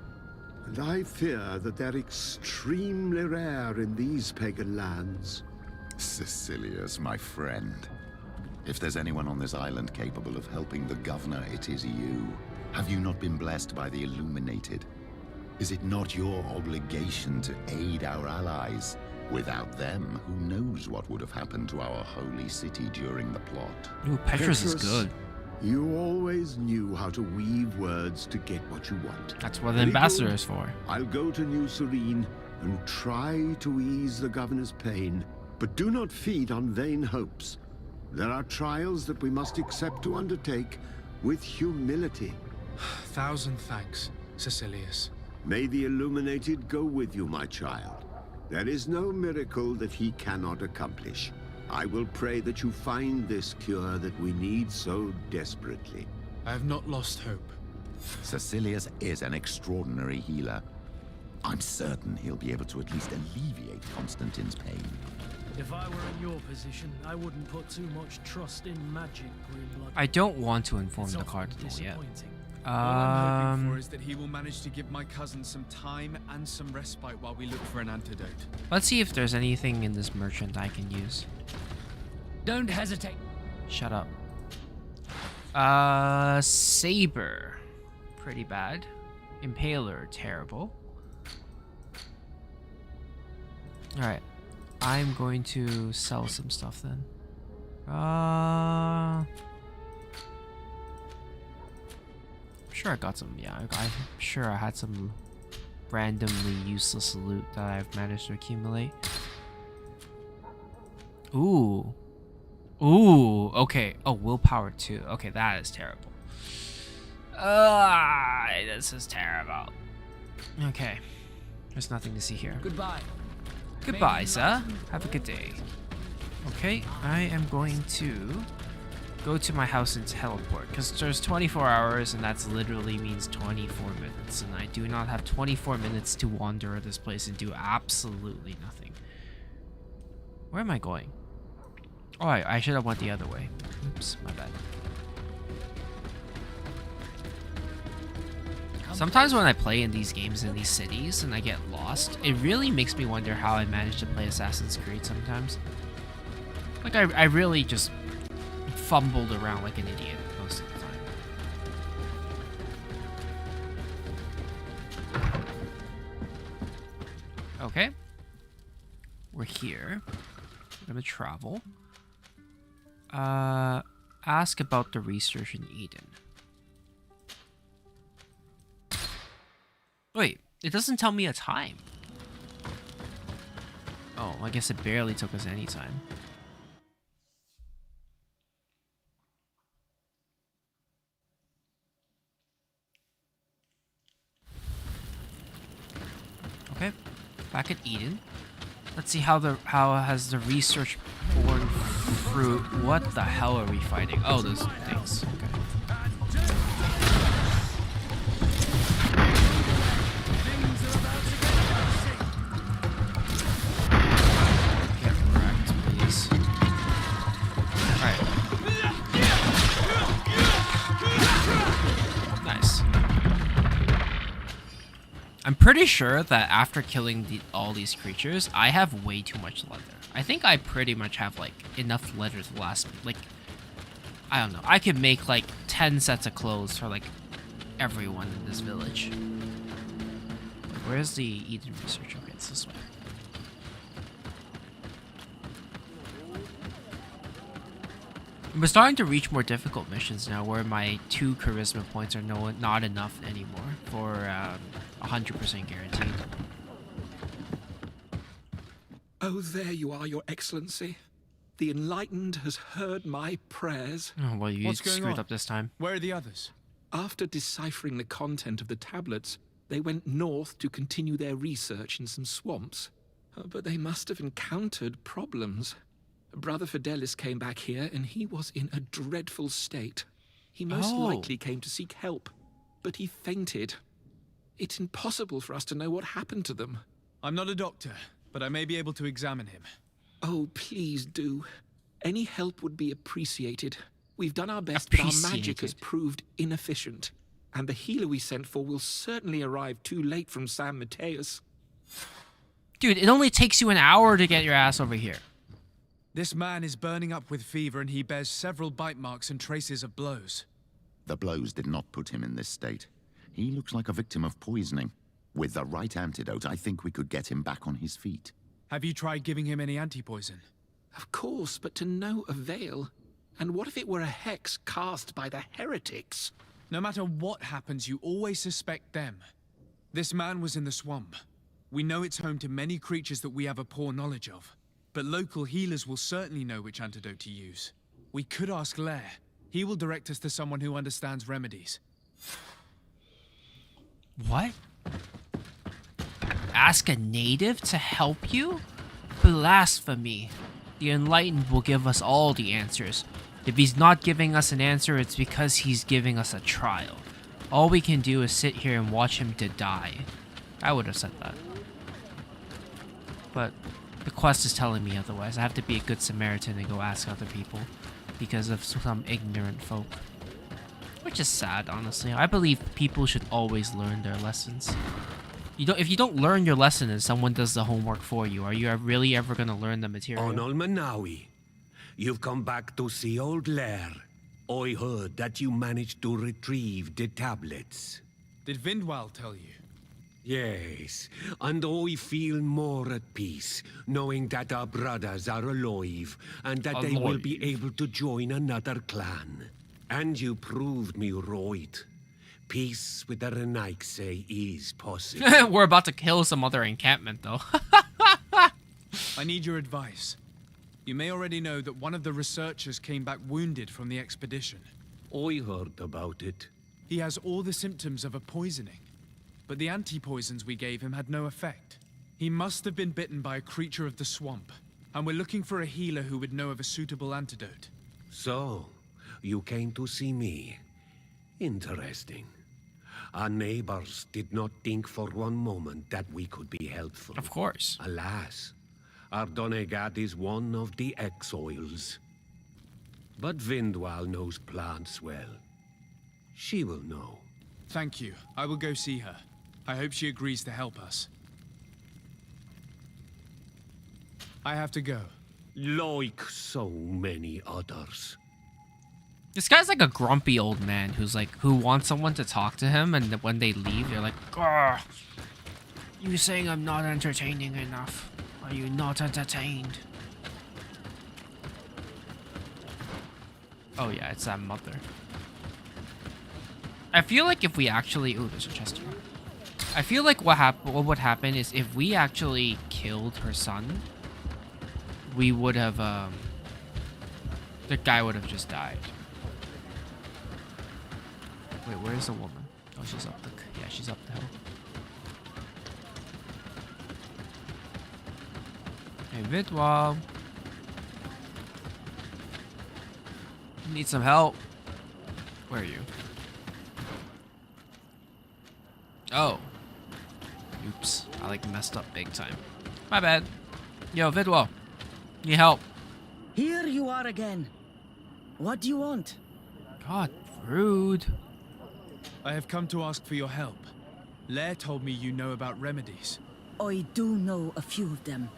And I fear that they're extremely rare in these pagan lands. Sicilius, my friend. If there's anyone on this island capable of helping the governor, it is you. Have you not been blessed by the Illuminated? Is it not your obligation to aid our allies? Without them, who knows what would have happened to our holy city during the plot? Ooh, Petrus is Petrus, good. You always knew how to weave words to get what you want. That's what the Very ambassador good. is for. I'll go to New Serene and try to ease the governor's pain, but do not feed on vain hopes. There are trials that we must accept to undertake with humility. Thousand thanks, Cecilius. May the Illuminated go with you, my child. There is no miracle that he cannot accomplish. I will pray that you find this cure that we need so desperately. I have not lost hope. Cecilius is an extraordinary healer. I'm certain he'll be able to at least alleviate Constantine's pain. If I were in your position, I wouldn't put too much trust in magic, Greenblood. I don't want to inform It's the often cardinal yet. disappointing. All I'm hoping for is that he will manage to give my cousin some time and some respite while we look for an antidote. Let's see if there's anything in this merchant I can use. Don't hesitate. Shut up. Saber. Pretty bad. Impaler, terrible. Alright. I'm going to sell some stuff then. I'm sure I got some, yeah, I'm sure I had some randomly useless loot that I've managed to accumulate. Ooh. Ooh, okay. Oh, willpower 2. Okay, that is terrible. This is terrible. Okay. There's nothing to see here. Goodbye. Goodbye, sir. Have a good day. Okay, I am going to go to my house and teleport, because there's 24 hours, and that's literally means 24 minutes, and I do not have 24 minutes to wander this place and do absolutely nothing. Where am I going? Oh, I should have went the other way. Oops, my bad. Sometimes when I play in these games in these cities and I get lost, it really makes me wonder how I manage to play Assassin's Creed sometimes. Like, I really just fumbled around like an idiot most of the time. Okay. We're here. We're gonna travel. Ask about the research in Eden. Wait, it doesn't tell me a time. Oh, I guess it barely took us any time. Okay, back at Eden. Let's see how has the research borne fruit. What the hell are we fighting? Oh, those things. Okay. Get wrecked, please. Alright. Nice. I'm pretty sure that after killing all these creatures, I have way too much leather. I think I pretty much have, like, enough leather to last, like, I don't know. I could make, like, 10 sets of clothes for, like, everyone in this village. Where's the Eden research? Okay, it's this way. I'm starting to reach more difficult missions now, where my 2 charisma points are not enough anymore for 100% guaranteed. Oh, there you are, Your Excellency. The Enlightened has heard my prayers. Oh, well, you What's going screwed on? up this time. Where are the others? After deciphering the content of the tablets, they went north to continue their research in some swamps. But they must have encountered problems. Brother Fidelis came back here, and he was in a dreadful state. He most likely came to seek help, but he fainted. It's impossible for us to know what happened to them. I'm not a doctor, but I may be able to examine him. Oh, please do. Any help would be appreciated. We've done our best, but our magic Appreciate has it. proved inefficient. And the healer we sent for will certainly arrive too late from San Mateus. Dude, it only takes you an hour to get your ass over here. This man is burning up with fever and he bears several bite marks and traces of blows. The blows did not put him in this state. He looks like a victim of poisoning. With the right antidote, I think we could get him back on his feet. Have you tried giving him any anti-poison? Of course, but to no avail. And what if it were a hex cast by the heretics? No matter what happens, you always suspect them. This man was in the swamp. We know it's home to many creatures that we have a poor knowledge of. But local healers will certainly know which antidote to use. We could ask Lair. He will direct us to someone who understands remedies. What? Ask a native to help you? Blasphemy. The Enlightened will give us all the answers. If he's not giving us an answer, it's because he's giving us a trial. All we can do is sit here and watch him to die. I would have said that. But the quest is telling me otherwise. I have to be a good Samaritan and go ask other people because of some ignorant folk. Which is sad, honestly. I believe people should always learn their lessons. If you don't learn your lesson and someone does the homework for you, are you really ever going to learn the material? Onol Manawi, you've come back to see old Lair. I heard that you managed to retrieve the tablets. Did Vindwal tell you? Yes, and I feel more at peace, knowing that our brothers are alive, and that they will be able to join another clan. And you proved me right. Peace with the Renaigse is possible. We're about to kill some other encampment, though. I need your advice. You may already know that one of the researchers came back wounded from the expedition. I heard about it. He has all the symptoms of a poisoning, but the anti-poisons we gave him had no effect. He must have been bitten by a creature of the swamp, and we're looking for a healer who would know of a suitable antidote. So, you came to see me. Interesting. Our neighbors did not think for one moment that we could be helpful. Of course. Alas, our Donegat is one of the exiles. But Vindwal knows plants well. She will know. Thank you. I will go see her. I hope she agrees to help us. I have to go. Like so many others. This guy's like a grumpy old man who wants someone to talk to him, and when they leave, they're like, "Grr, you saying I'm not entertaining enough? Are you not entertained?" Oh yeah, it's that mother. I feel like if we actually... Ooh, there's a chest here. I feel like what would happen is if we actually killed her son, we would have, the guy would have just died. Wait, where's the woman? Oh, she's up the... Yeah, she's up the hill. Hey, Vidwal. Need some help. Where are you? Oh. Oops. I messed up big time. My bad. Yo, Vidwal. Need help. Here you are again. What do you want? God, rude. I have come to ask for your help. Lair told me you know about remedies. I do know a few of them.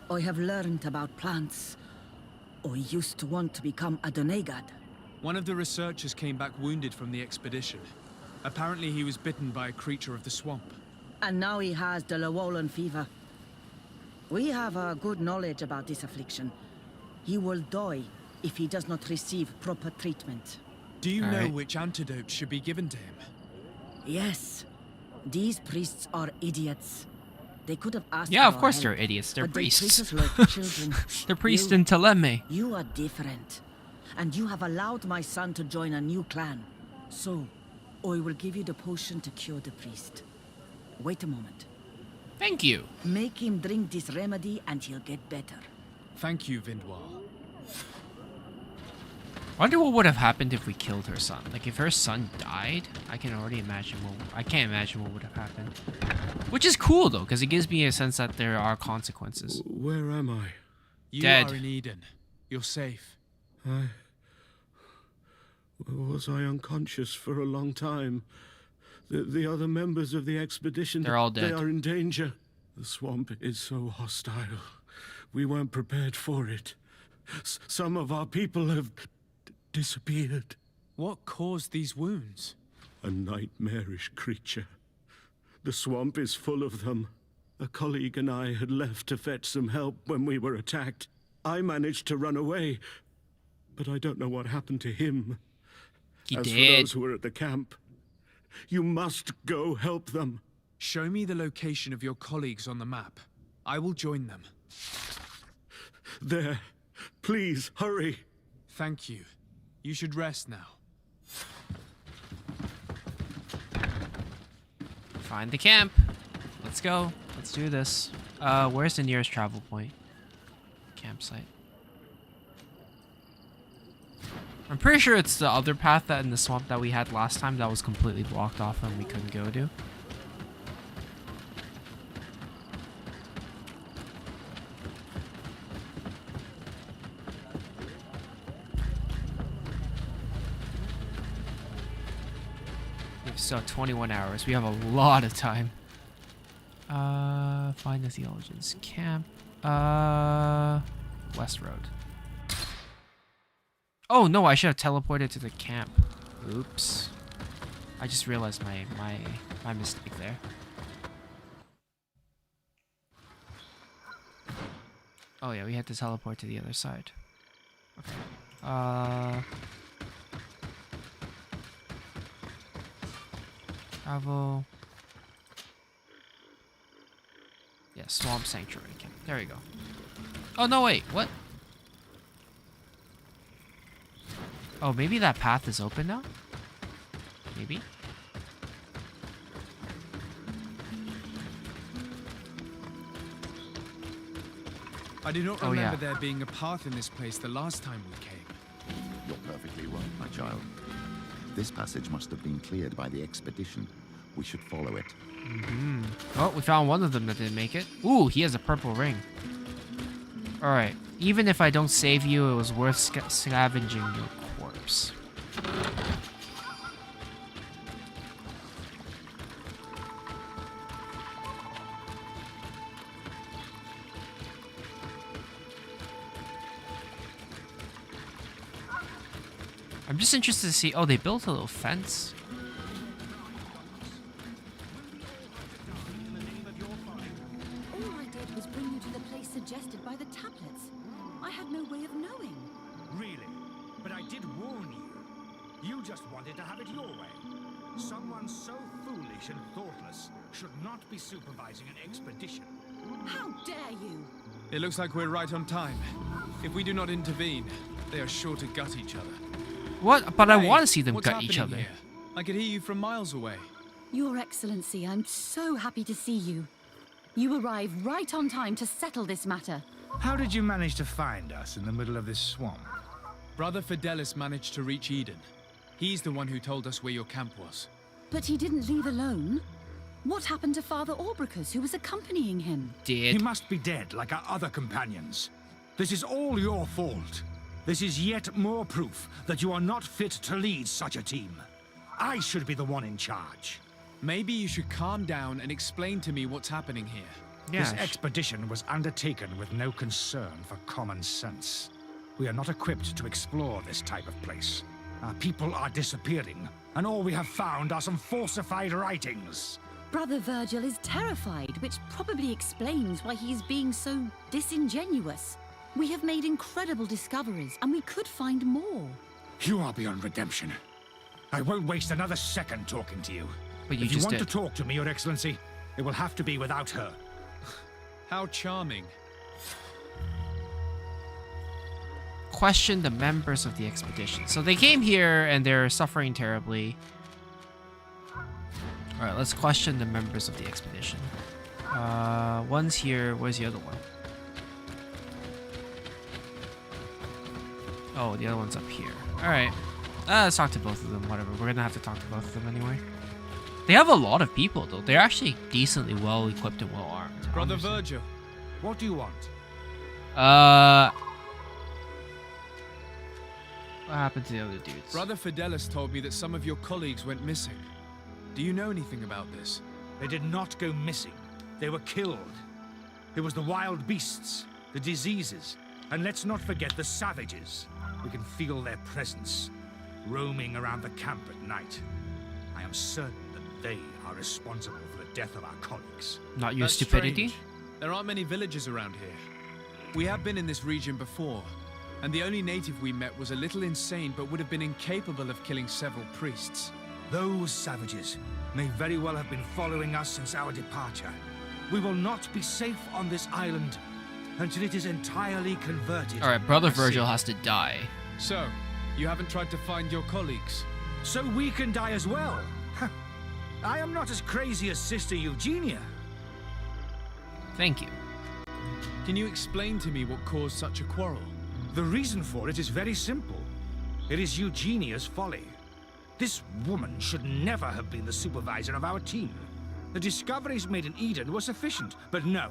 I have learned about plants. I used to want to become a Donegad. One of the researchers came back wounded from the expedition. Apparently he was bitten by a creature of the swamp. And now he has the Llewellyn fever. We have a good knowledge about this affliction. He will die if he does not receive proper treatment. Do you know which antidote should be given to him? Yes. These priests are idiots. They could have asked Yeah, for of course our they're help, idiots. They're but they treat priests. us like children. They're priests in Teleme. You are different. And you have allowed my son to join a new clan. So, I will give you the potion to cure the priest. Wait a moment. Thank you. Make him drink this remedy and he'll get better. Thank you, Vindwal. Wonder what would have happened if we killed her son. Like, if her son died, I can't imagine what would have happened. Which is cool, though, because it gives me a sense that there are consequences. Where am I? You Dead. are in Eden. You're safe. Was I unconscious for a long time? The other members of the expedition, they're all dead. They are in danger. The swamp is so hostile. We weren't prepared for it. Some of our people have disappeared. What caused these wounds? A nightmarish creature. The swamp is full of them. A colleague and I had left to fetch some help when we were attacked. I managed to run away, but I don't know what happened to him. He As did. for those who were at the camp, you must go help them. Show me the location of your colleagues on the map. I will join them. There. Please, hurry. Thank you. You should rest now. Find the camp. Let's go. Let's do this. Where's the nearest travel point? Campsite. I'm pretty sure it's the other path that in the swamp that we had last time that was completely blocked off and we couldn't go to. We've still 21 hours. We have a lot of time. Find the theologian's camp. West Road. Oh no, I should have teleported to the camp. Oops. I just realized my mistake there. Oh yeah, we had to teleport to the other side. Okay. Travel. Yeah, Swamp Sanctuary camp. There we go. Oh no, wait, what? Oh, maybe that path is open now? Maybe? I do not remember there being a path in this place the last time we came. You're perfectly right, my child. This passage must have been cleared by the expedition. We should follow it. Mm-hmm. Oh, we found one of them that didn't make it. Ooh, he has a purple ring. Alright. Even if I don't save you, it was worth scavenging your corpse. I'm just interested to see... Oh, they built a little fence. All I did was bring you to the place suggested by the tablets. I had no way of knowing. Really? But I did warn you. You just wanted to have it your way. Someone so foolish and thoughtless should not be supervising an expedition. How dare you! It looks like we're right on time. If we do not intervene, they are sure to gut each other. What? But Hey, I want to see them what's gut each happening other. here? I could hear you from miles away. Your Excellency, I'm so happy to see you. You arrived right on time to settle this matter. How did you manage to find us in the middle of this swamp? Brother Fidelis managed to reach Eden. He's the one who told us where your camp was. But he didn't leave alone. What happened to Father Orbricus, who was accompanying him? He must be dead, like our other companions. This is all your fault. This is yet more proof that you are not fit to lead such a team. I should be the one in charge. Maybe you should calm down and explain to me what's happening here. This expedition was undertaken with no concern for common sense. We are not equipped to explore this type of place. Our people are disappearing, and all we have found are some falsified writings. Brother Virgil is terrified, which probably explains why he is being so disingenuous. We have made incredible discoveries, and we could find more. You are beyond redemption. I won't waste another second talking to you. But you if you just want did. to talk to me, Your Excellency, it will have to be without her. How charming. Question the members of the expedition. So they came here and they're suffering terribly. Alright, let's question the members of the expedition. One's here. Where's the other one? Oh, the other one's up here. Alright. Let's talk to both of them. Whatever. We're gonna have to talk to both of them anyway. They have a lot of people, though. They're actually decently well equipped and well armed. Brother Virgil. What do you want? What happened to the other dudes? Brother Fidelis told me that some of your colleagues went missing. Do you know anything about this? They did not go missing. They were killed. It was the wild beasts, the diseases, and let's not forget the savages. We can feel their presence, roaming around the camp at night. I am certain that they are responsible for the death of our colleagues. Not your That's stupidity? strange. There aren't many villages around here. We have been in this region before, and the only native we met was a little insane but would have been incapable of killing several priests. Those savages may very well have been following us since our departure. We will not be safe on this island until it is entirely converted. Alright, Brother Virgil has to die. So, you haven't tried to find your colleagues? So we can die as well. I am not as crazy as Sister Eugenia. Thank you. Can you explain to me what caused such a quarrel? The reason for it is very simple. It is Eugenia's folly. This woman should never have been the supervisor of our team. The discoveries made in Eden were sufficient, but no.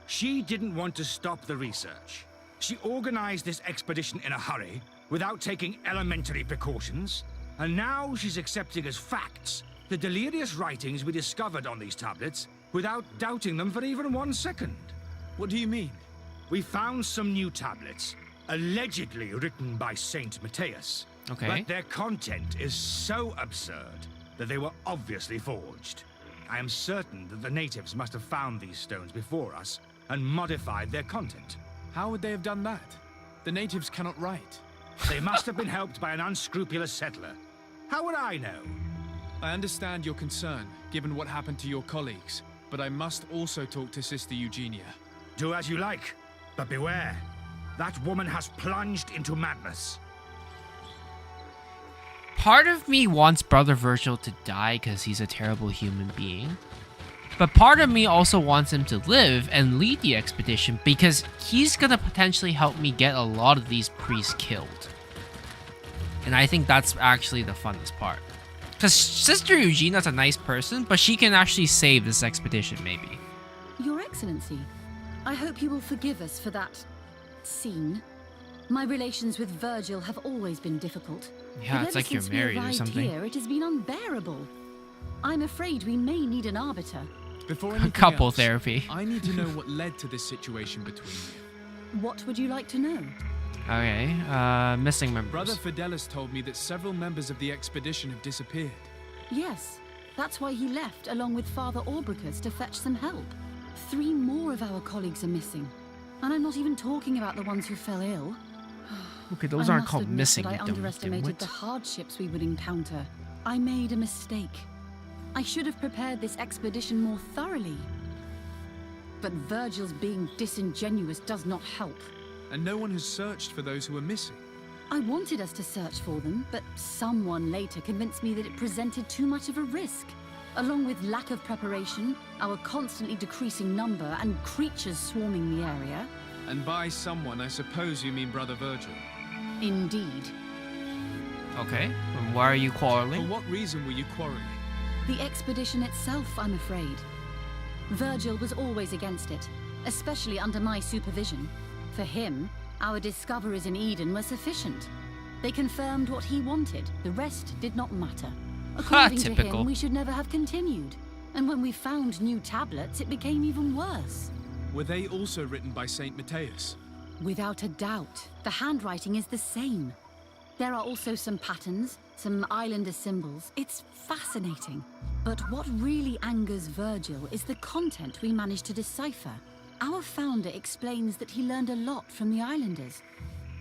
She didn't want to stop the research. She organized this expedition in a hurry, without taking elementary precautions, and now she's accepting as facts the delirious writings we discovered on these tablets, without doubting them for even 1 second. What do you mean? We found some new tablets, allegedly written by Saint Matthias. Okay. But their content is so absurd that they were obviously forged. I am certain that the natives must have found these stones before us and modified their content. How would they have done that? The natives cannot write. They must have been helped by an unscrupulous settler. How would I know? I understand your concern, given what happened to your colleagues, but I must also talk to Sister Eugenia. Do as you like, but beware. That woman has plunged into madness. Part of me wants Brother Virgil to die because he's a terrible human being. But part of me also wants him to live and lead the expedition because he's going to potentially help me get a lot of these priests killed. And I think that's actually the funnest part. Because Sister Eugenia's a nice person, but she can actually save this expedition, maybe. Your Excellency, I hope you will forgive us for that scene. My relations with Virgil have always been difficult. Yeah, But it's ever like you're since we married or arrived something. Here, it has been unbearable. I'm afraid we may need an arbiter. Before anything Couple else, therapy. I need to know what led to this situation between you. What would you like to know? Okay, missing members. Brother Fidelis told me that several members of the expedition have disappeared. Yes, that's why he left along with Father Orbricus to fetch some help. 3 more of our colleagues are missing. And I'm not even talking about the ones who fell ill. Okay, those I aren't must called admit missing, that I you dumb underestimated dimwit. the hardships we would encounter. I made a mistake. I should have prepared this expedition more thoroughly. But Virgil's being disingenuous does not help. And no one has searched for those who are missing. I wanted us to search for them, but someone later convinced me that it presented too much of a risk. Along with lack of preparation, our constantly decreasing number, and creatures swarming the area. And by someone, I suppose you mean Brother Virgil. Indeed. Okay, and why are you For quarreling? what reason were you quarreling? The expedition itself, I'm afraid. Virgil was always against it, especially under my supervision. For him, our discoveries in Eden were sufficient. They confirmed what he wanted. The rest did not matter. According to typical. him, we should never have continued. And when we found new tablets, it became even worse. Were they also written by Saint Matthias? Without a doubt, the handwriting is the same. There are also some patterns, some islander symbols. It's fascinating. But what really angers Virgil is the content we managed to decipher. Our founder explains that he learned a lot from the islanders,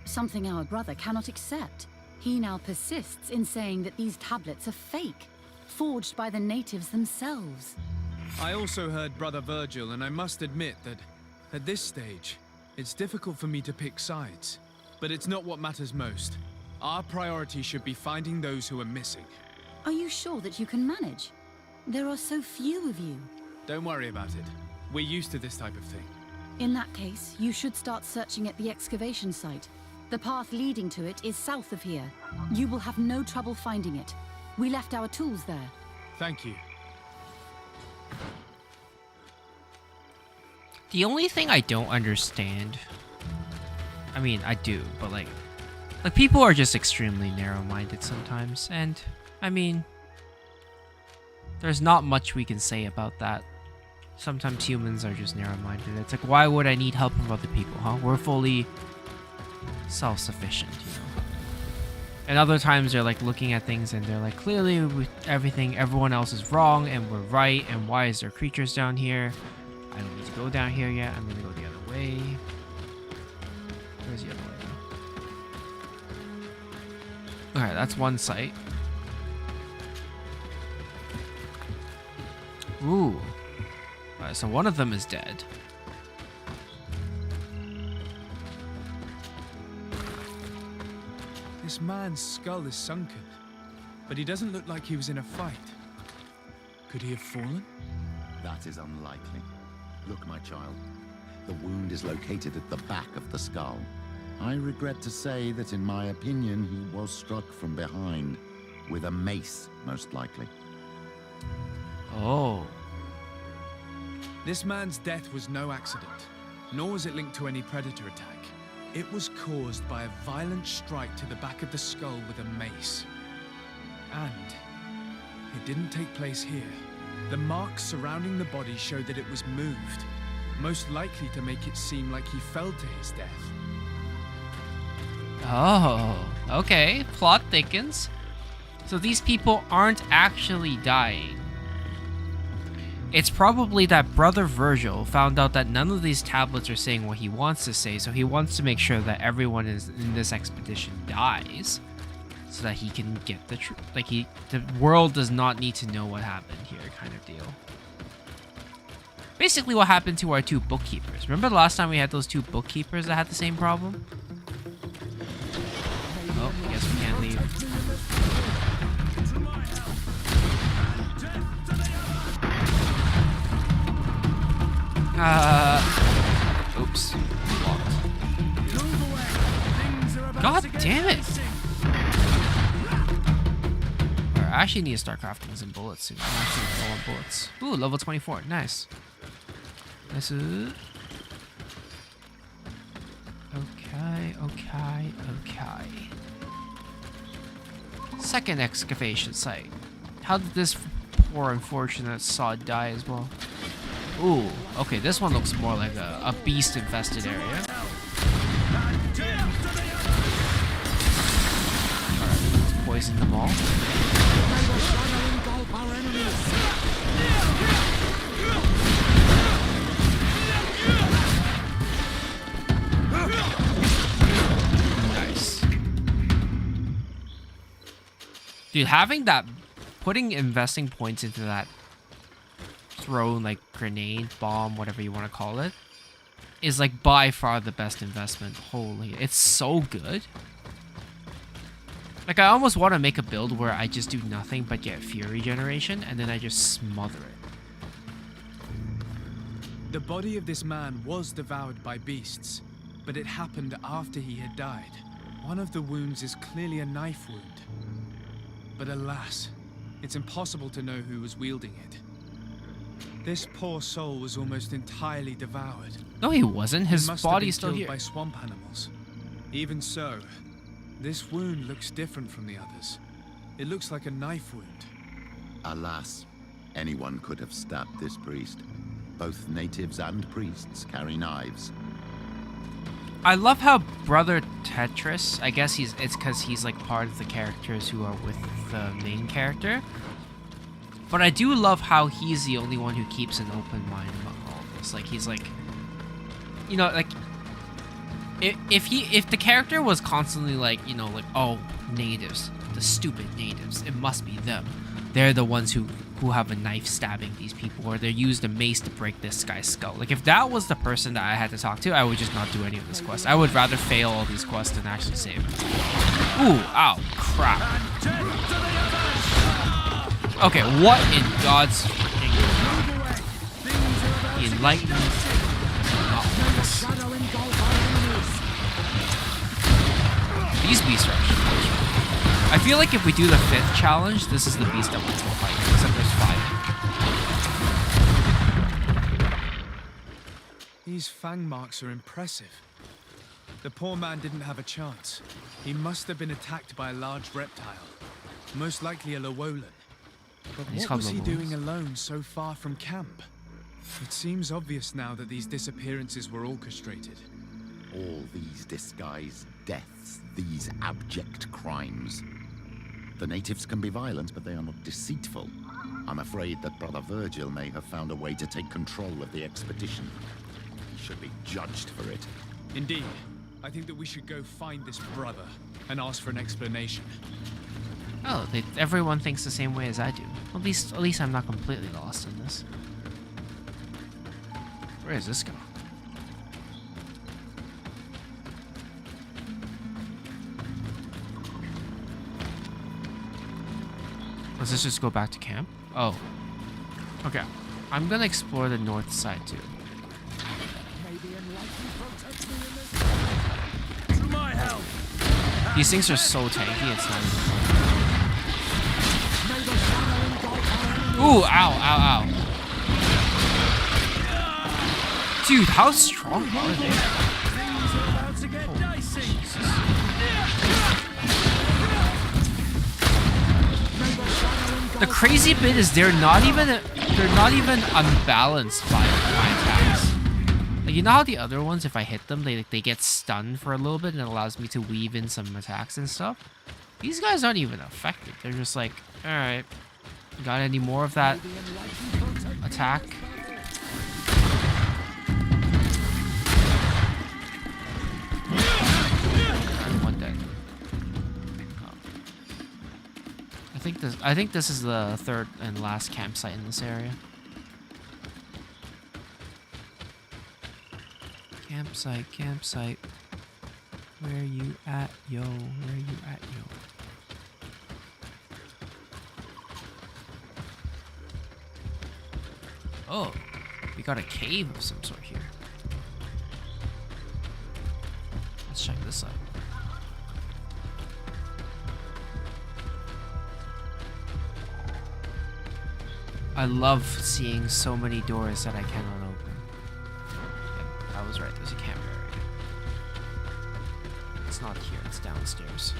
something our brother cannot accept. He now persists in saying that these tablets are fake, forged by the natives themselves. I also heard Brother Virgil, and I must admit that, at this stage, it's difficult for me to pick sides. But it's not what matters most. Our priority should be finding those who are missing. Are you sure that you can manage? There are so few of you. Don't worry about it. We're used to this type of thing. In that case, you should start searching at the excavation site. The path leading to it is south of here. You will have no trouble finding it. We left our tools there. Thank you. The only thing I don't understand, I mean, I do, but like, Like, people are just extremely narrow-minded sometimes, and, I mean, there's not much we can say about that. Sometimes humans are just narrow-minded. It's like, why would I need help from other people, huh? We're fully self-sufficient, you know? And other times they're like looking at things and they're like, clearly with everything, everyone else is wrong and we're right, and why is there creatures down here? I don't need to go down here yet. I'm gonna go the other way. Where's the other way though? Alright, that's one site. Ooh. Alright, so one of them is dead. This man's skull is sunken, but he doesn't look like he was in a fight. Could he have fallen? That is unlikely. Look, my child. The wound is located at the back of the skull. I regret to say that in my opinion, he was struck from behind. With a mace, most likely. Oh. This man's death was no accident, nor was it linked to any predator attack. It was caused by a violent strike to the back of the skull with a mace. And it didn't take place here. The marks surrounding the body showed that it was moved, most likely to make it seem like he fell to his death. Oh, okay. Plot thickens. So these people aren't actually dying. It's probably that Brother Virgil found out that none of these tablets are saying what he wants to say, so he wants to make sure that everyone in this expedition dies, so that he can get the truth. Like, the world does not need to know what happened here, kind of deal. Basically what happened to our two bookkeepers. Remember the last time we had those two bookkeepers that had the same problem? Oh, I guess we can't leave. Oops. Locked. God damn it! Alright, I actually need to start crafting some bullets soon. I'm actually low on bullets. Ooh, level 24. Nice. Nice. Okay. Second excavation site. How did this poor unfortunate sod die as well? Ooh, okay, this one looks more like a beast-infested area. Alright, let's poison them all. Nice. Dude, putting investing points into that thrown, like, grenade, bomb, whatever you want to call it, is like by far the best investment. Holy, it's so good. Like, I almost want to make a build where I just do nothing but get fury generation and then I just smother it. The body of this man was devoured by beasts, but it happened after he had died. One of the wounds is clearly a knife wound. But alas, it's impossible to know who was wielding it. This poor soul was almost entirely devoured. No, he wasn't. His body's still here. By swamp animals. Even so, this wound looks different from the others. It looks like a knife wound. Alas, anyone could have stabbed this priest. Both natives and priests carry knives. I love how Brother Tetris, I guess it's because he's like part of the characters who are with the main character. But I do love how he's the only one who keeps an open mind among all of this. Like, he's like, you know, like, if the character was constantly like, you know, like, oh, natives, the stupid natives, it must be them. They're the ones who have a knife stabbing these people, or they used a mace to break this guy's skull. Like, if that was the person that I had to talk to, I would just not do any of this quest. I would rather fail all these quests than actually save. Ooh, ow, crap. Okay, what in God's freaking the enlightened? These beasts are actually close. I feel like if we do the 5th challenge, this is the beast that wins the fight, except there's 5. These fang marks are impressive. The poor man didn't have a chance. He must have been attacked by a large reptile. Most likely a Llewellyn. But He's what was he called doing alone so far from camp? It seems obvious now that these disappearances were orchestrated. All these disguised deaths, these abject crimes. The natives can be violent, but they are not deceitful. I'm afraid that Brother Virgil may have found a way to take control of the expedition. He should be judged for it. Indeed. I think that we should go find this brother and ask for an explanation. Oh, everyone thinks the same way as I do. At least I'm not completely lost in this. Where does this go? Does this just go back to camp? Oh. Okay. I'm gonna explore the north side too. These things are so tanky, it's not even funny. Ooh, ow, ow, ow. Dude, how strong are they? Oh, Jesus. The crazy bit is they're not even unbalanced by my attacks. Like, you know how the other ones, if I hit them, they get stunned for a little bit and it allows me to weave in some attacks and stuff? These guys aren't even affected. They're just like, alright, got any more of that attack? And one dead. I think this is the third and last campsite in this area. Campsite. Where you at, yo? Where you at, yo? Oh, we got a cave of some sort here. Let's check this out. I love seeing so many doors that I cannot open. Yep, I was right, there's a camera area. It's not here, it's downstairs.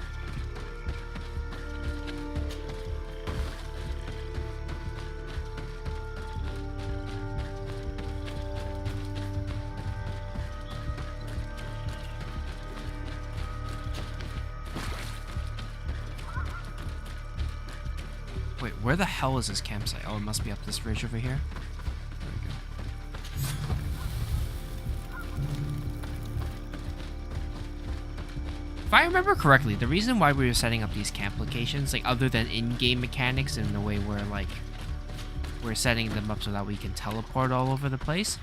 Wait, where the hell is this campsite? Oh, it must be up this ridge over here. There we go. If I remember correctly, the reason why we were setting up these camp locations, like other than in-game mechanics and the way we're setting them up so that we can teleport all over the place,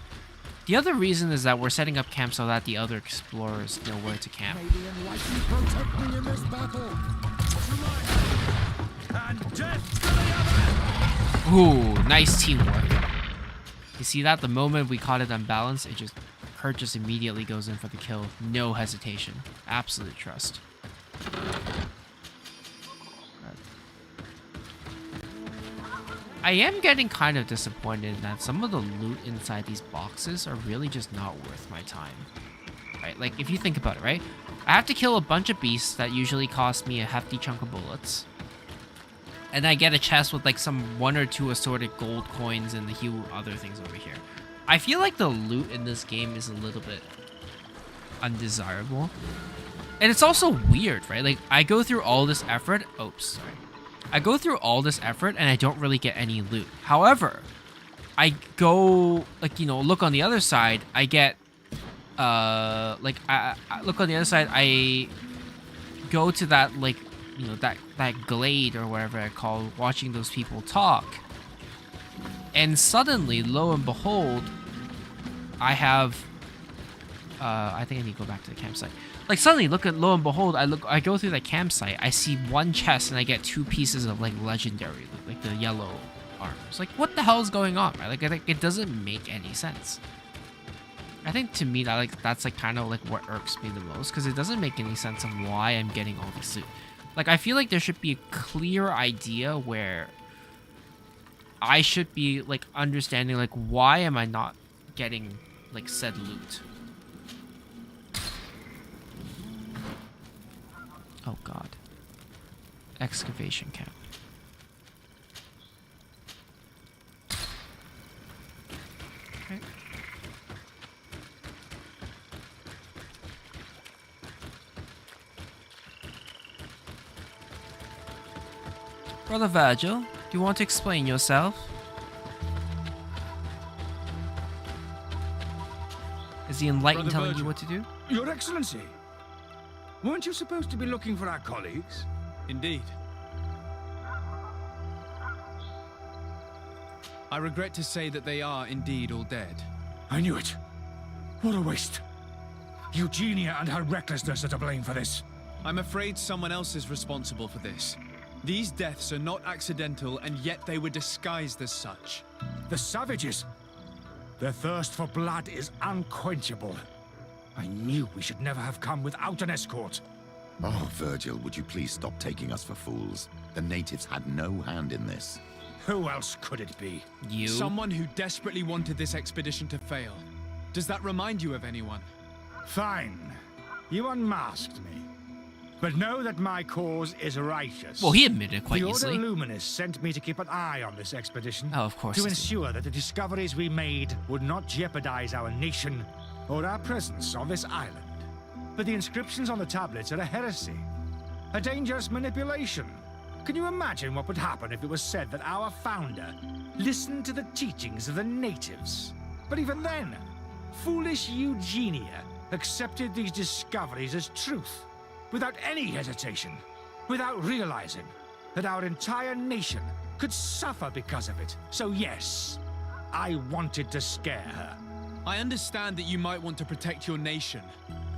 the other reason is that we're setting up camp so that the other explorers know where to camp. Ooh, nice teamwork. You see that? The moment we caught it unbalanced, Kurt just immediately goes in for the kill. No hesitation. Absolute trust. I am getting kind of disappointed that some of the loot inside these boxes are really just not worth my time. Right? Like, if you think about it, right? I have to kill a bunch of beasts that usually cost me a hefty chunk of bullets. And I get a chest with like some 1 or 2 assorted gold coins and a few other things over here. I feel like the loot in this game is a little bit undesirable. And it's also weird, right? Like, I go through all this effort. Oops, sorry. I go through all this effort and I don't really get any loot. However, I go, like, you know, look on the other side. I get, I look on the other side. I go to that, like, you know, that glade or whatever I call watching those people talk. And suddenly, lo and behold, I have, I think I need to go back to the campsite. Like, suddenly, lo and behold, I go through the campsite, I see one chest and I get 2 pieces of, like, legendary, like the yellow armor. It's like, what the hell is going on, right? Like, it doesn't make any sense. I think to me, that's like kind of like what irks me the most, because it doesn't make any sense of why I'm getting all this loot. Like, I feel like there should be a clear idea where I should be, like, understanding, like, why am I not getting, like, said loot? Oh god. Excavation camp. Okay. Brother Virgil, do you want to explain yourself? Is the Enlightened Brother telling you Virgil. what to do? Your Excellency! Weren't you supposed to be looking for our colleagues? Indeed. I regret to say that they are indeed all dead. I knew it. What a waste. Eugenia and her recklessness are to blame for this. I'm afraid someone else is responsible for this. These deaths are not accidental, and yet they were disguised as such. The savages. Their thirst for blood is unquenchable. I knew we should never have come without an escort. Oh, Virgil, would you please stop taking us for fools? The natives had no hand in this. Who else could it be? You? Someone who desperately wanted this expedition to fail. Does that remind you of anyone? Fine. You unmasked me. But know that my cause is righteous. Well, he admitted quite the easily. Order Luminous sent me to keep an eye on this expedition. Oh, of course. To ensure that the discoveries we made would not jeopardize our nation or our presence on this island. But the inscriptions on the tablets are a heresy. A dangerous manipulation. Can you imagine what would happen if it was said that our founder listened to the teachings of the natives? But even then, foolish Eugenia accepted these discoveries as truth, without any hesitation, without realizing that our entire nation could suffer because of it. So yes, I wanted to scare her. I understand that you might want to protect your nation,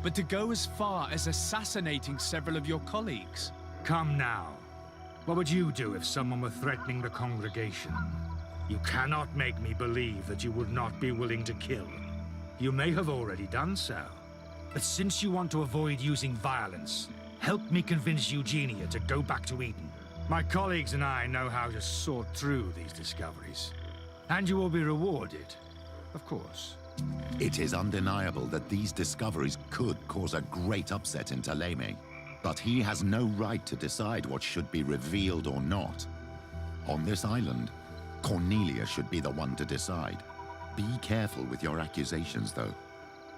but to go as far as assassinating several of your colleagues? Come now. What would you do if someone were threatening the congregation? You cannot make me believe that you would not be willing to kill. You may have already done so. But since you want to avoid using violence, help me convince Eugenia to go back to Eden. My colleagues and I know how to sort through these discoveries. And you will be rewarded, of course. It is undeniable that these discoveries could cause a great upset in Thélème. But he has no right to decide what should be revealed or not. On this island, Cornelia should be the one to decide. Be careful with your accusations, though.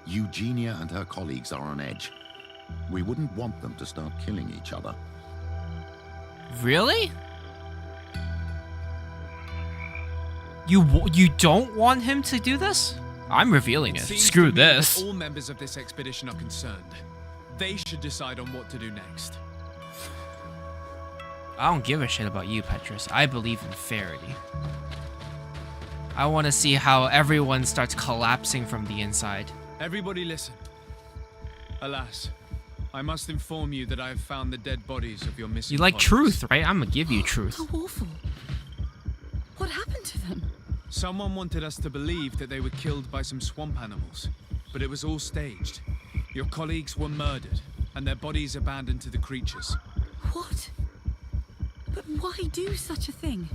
Eugenia and her colleagues are on edge. We wouldn't want them to start killing each other. Really? You don't want him to do this? I'm revealing it. Seems Screw to me that this. all members of this expedition are concerned. They should decide on what to do next. I don't give a shit about you, Petrus. I believe in fairity. I want to see how everyone starts collapsing from the inside. Everybody listen. Alas, I must inform you that I have found the dead bodies of your missing You like colleagues. truth, right? I'm gonna give you truth. How awful. What happened to them? Someone wanted us to believe that they were killed by some swamp animals, but it was all staged. Your colleagues were murdered, and their bodies abandoned to the creatures. What? But why do such a thing?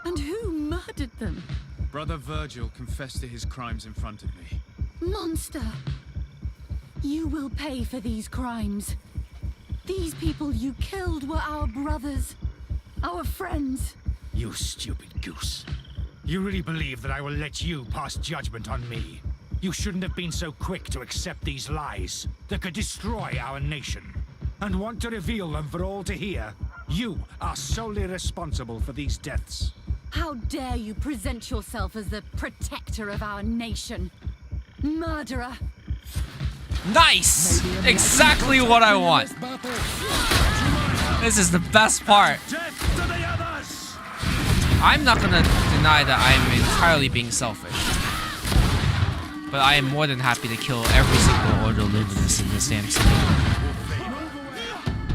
And who murdered them? Brother Virgil confessed to his crimes in front of me. Monster! You will pay for these crimes. These people you killed were our brothers, our friends. You stupid goose. You really believe that I will let you pass judgment on me? You shouldn't have been so quick to accept these lies that could destroy our nation. And want to reveal them for all to hear. You are solely responsible for these deaths. How dare you present yourself as the protector of our nation? Murderer! Nice! Exactly what I want. This is the best part. Death to the others! I'm not gonna deny that I'm entirely being selfish. But I am more than happy to kill every single Order Luminous in this damn city.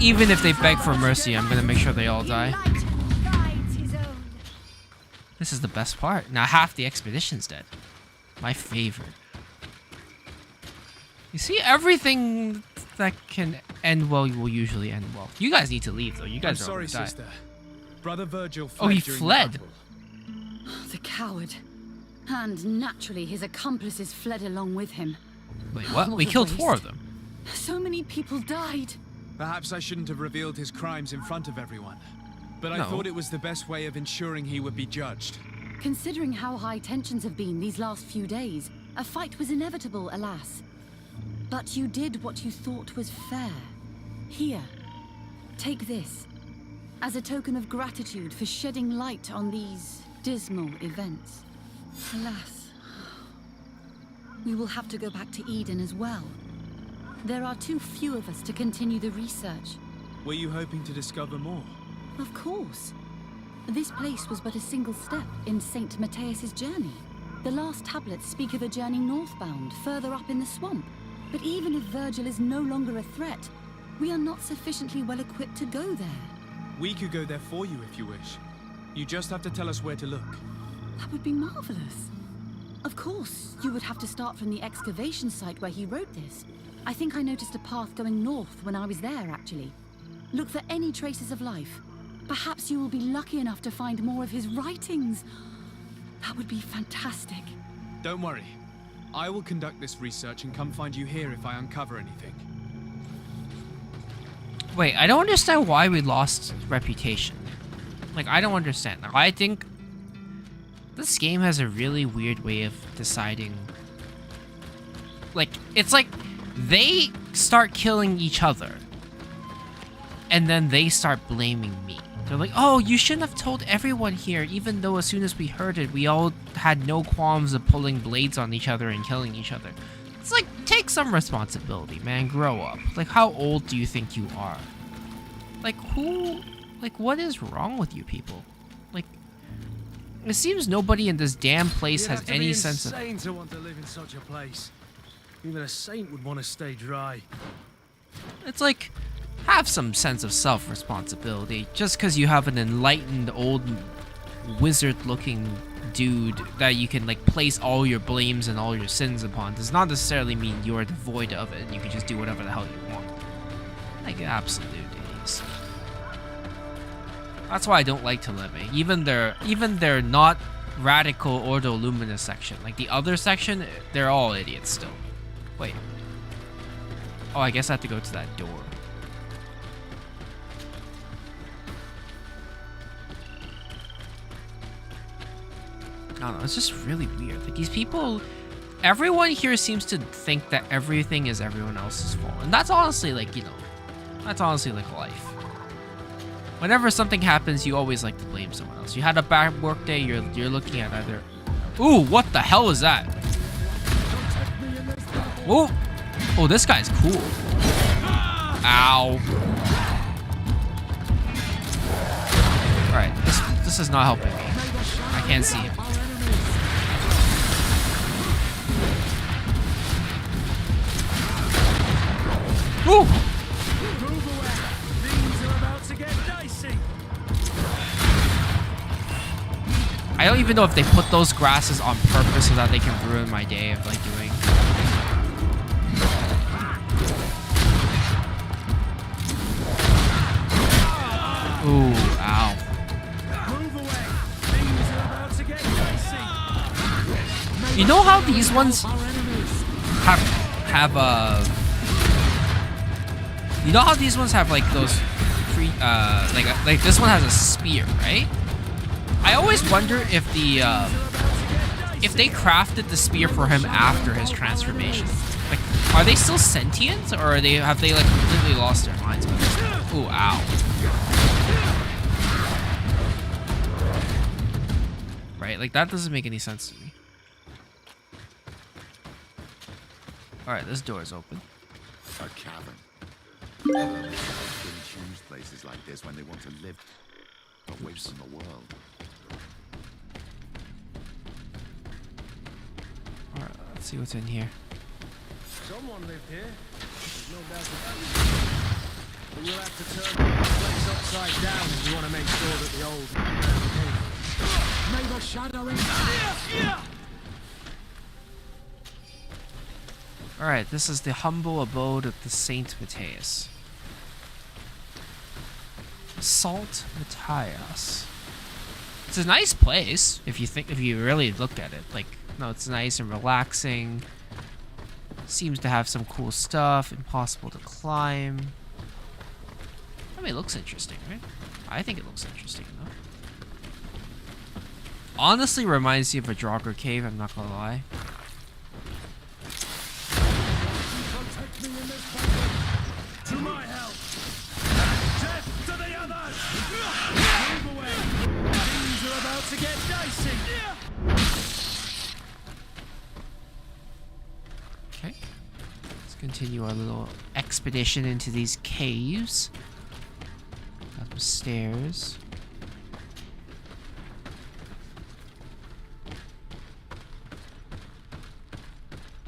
Even if they beg for mercy, I'm gonna make sure they all die. This is the best part. Now half the expedition's dead. My favorite. You see, everything that can end well will usually end well. You guys need to leave, though. You guys I'm are sorry, gonna die. sister. Brother Virgil fled Oh, he during fled. the battle. The coward. And naturally, his accomplices fled along with him. Wait, what? What We a killed waste. 4 of them. So many people died. Perhaps I shouldn't have revealed his crimes in front of everyone. But I No. thought it was the best way of ensuring he would be judged. Considering how high tensions have been these last few days, a fight was inevitable, alas. But you did what you thought was fair. Here, take this. As a token of gratitude for shedding light on these dismal events. Alas, we will have to go back to Eden as well. There are too few of us to continue the research. Were you hoping to discover more? Of course. This place was but a single step in St. Matthias's journey. The last tablets speak of a journey northbound, further up in the swamp. But even if Virgil is no longer a threat, we are not sufficiently well equipped to go there. We could go there for you if you wish. You just have to tell us where to look. That would be marvelous. Of course, you would have to start from the excavation site where he wrote this. I think I noticed a path going north when I was there, actually. Look for any traces of life. Perhaps you will be lucky enough to find more of his writings. That would be fantastic. Don't worry. I will conduct this research and come find you here if I uncover anything. Wait, I don't understand why we lost reputation. Like, I don't understand. I think this game has a really weird way of deciding. Like, it's like they start killing each other, and then they start blaming me. They're like, oh, you shouldn't have told everyone here, even though as soon as we heard it, we all had no qualms of pulling blades on each other and killing each other. It's like, take some responsibility, man. Grow up. Like, how old do you think you are? Like, who... Like, what is wrong with you people? Like, it seems nobody in this damn place has any sense of... insane to want to live in such a place. Even a saint would want to stay dry. It's like, have some sense of self-responsibility. Just because you have an enlightened old wizard-looking dude that you can like place all your blames and all your sins upon does not necessarily mean you are devoid of it and you can just do whatever the hell you want. Like, absolute idiots. That's why I don't like Teleme. Even their not radical Ordo Luminous section, like the other section, they're all idiots still. Wait. Oh, I guess I have to go to that door. I don't know, it's just really weird. Like, these people, everyone here seems to think that everything is everyone else's fault. And that's honestly, like, you know, that's honestly, like, life. Whenever something happens, you always like to blame someone else. You had a bad work day, you're looking at either... Ooh, what the hell is that? Whoa! Oh, this guy's cool. Ow. Alright, this is not helping me. I can't see him. Ooh! I don't even know if they put those grasses on purpose so that they can ruin my day of like doing. Ooh, ow. You know how these ones have you know how these ones have like those free like this one has a spear, right? I always wonder if if they crafted the spear for him after his transformation. Like, are they still sentient, or have they like completely lost their minds by this point? Ooh, ow. Right, like that doesn't make any sense to me. All right, this door is open. A cavern. Didn't choose places like this when they want to live away from the world. All right, let's see what's in here. Someone lived here. There's no doubt about it. But we'll have to turn the place upside down if we want to make sure that the old May the shadow All right, this is the humble abode of the Saint Matthias. Salt Matthias. It's a nice place if you really look at it. Like, no, it's nice and relaxing. Seems to have some cool stuff. Impossible to climb. I mean, it looks interesting, right? I think it looks interesting enough. Honestly, reminds me of a Draugr cave, I'm not gonna lie. Protect me in this battle. To my help. Death to the others. Move away. Things are about to get dicey. Okay. Let's continue our little expedition into these caves. Got some stairs.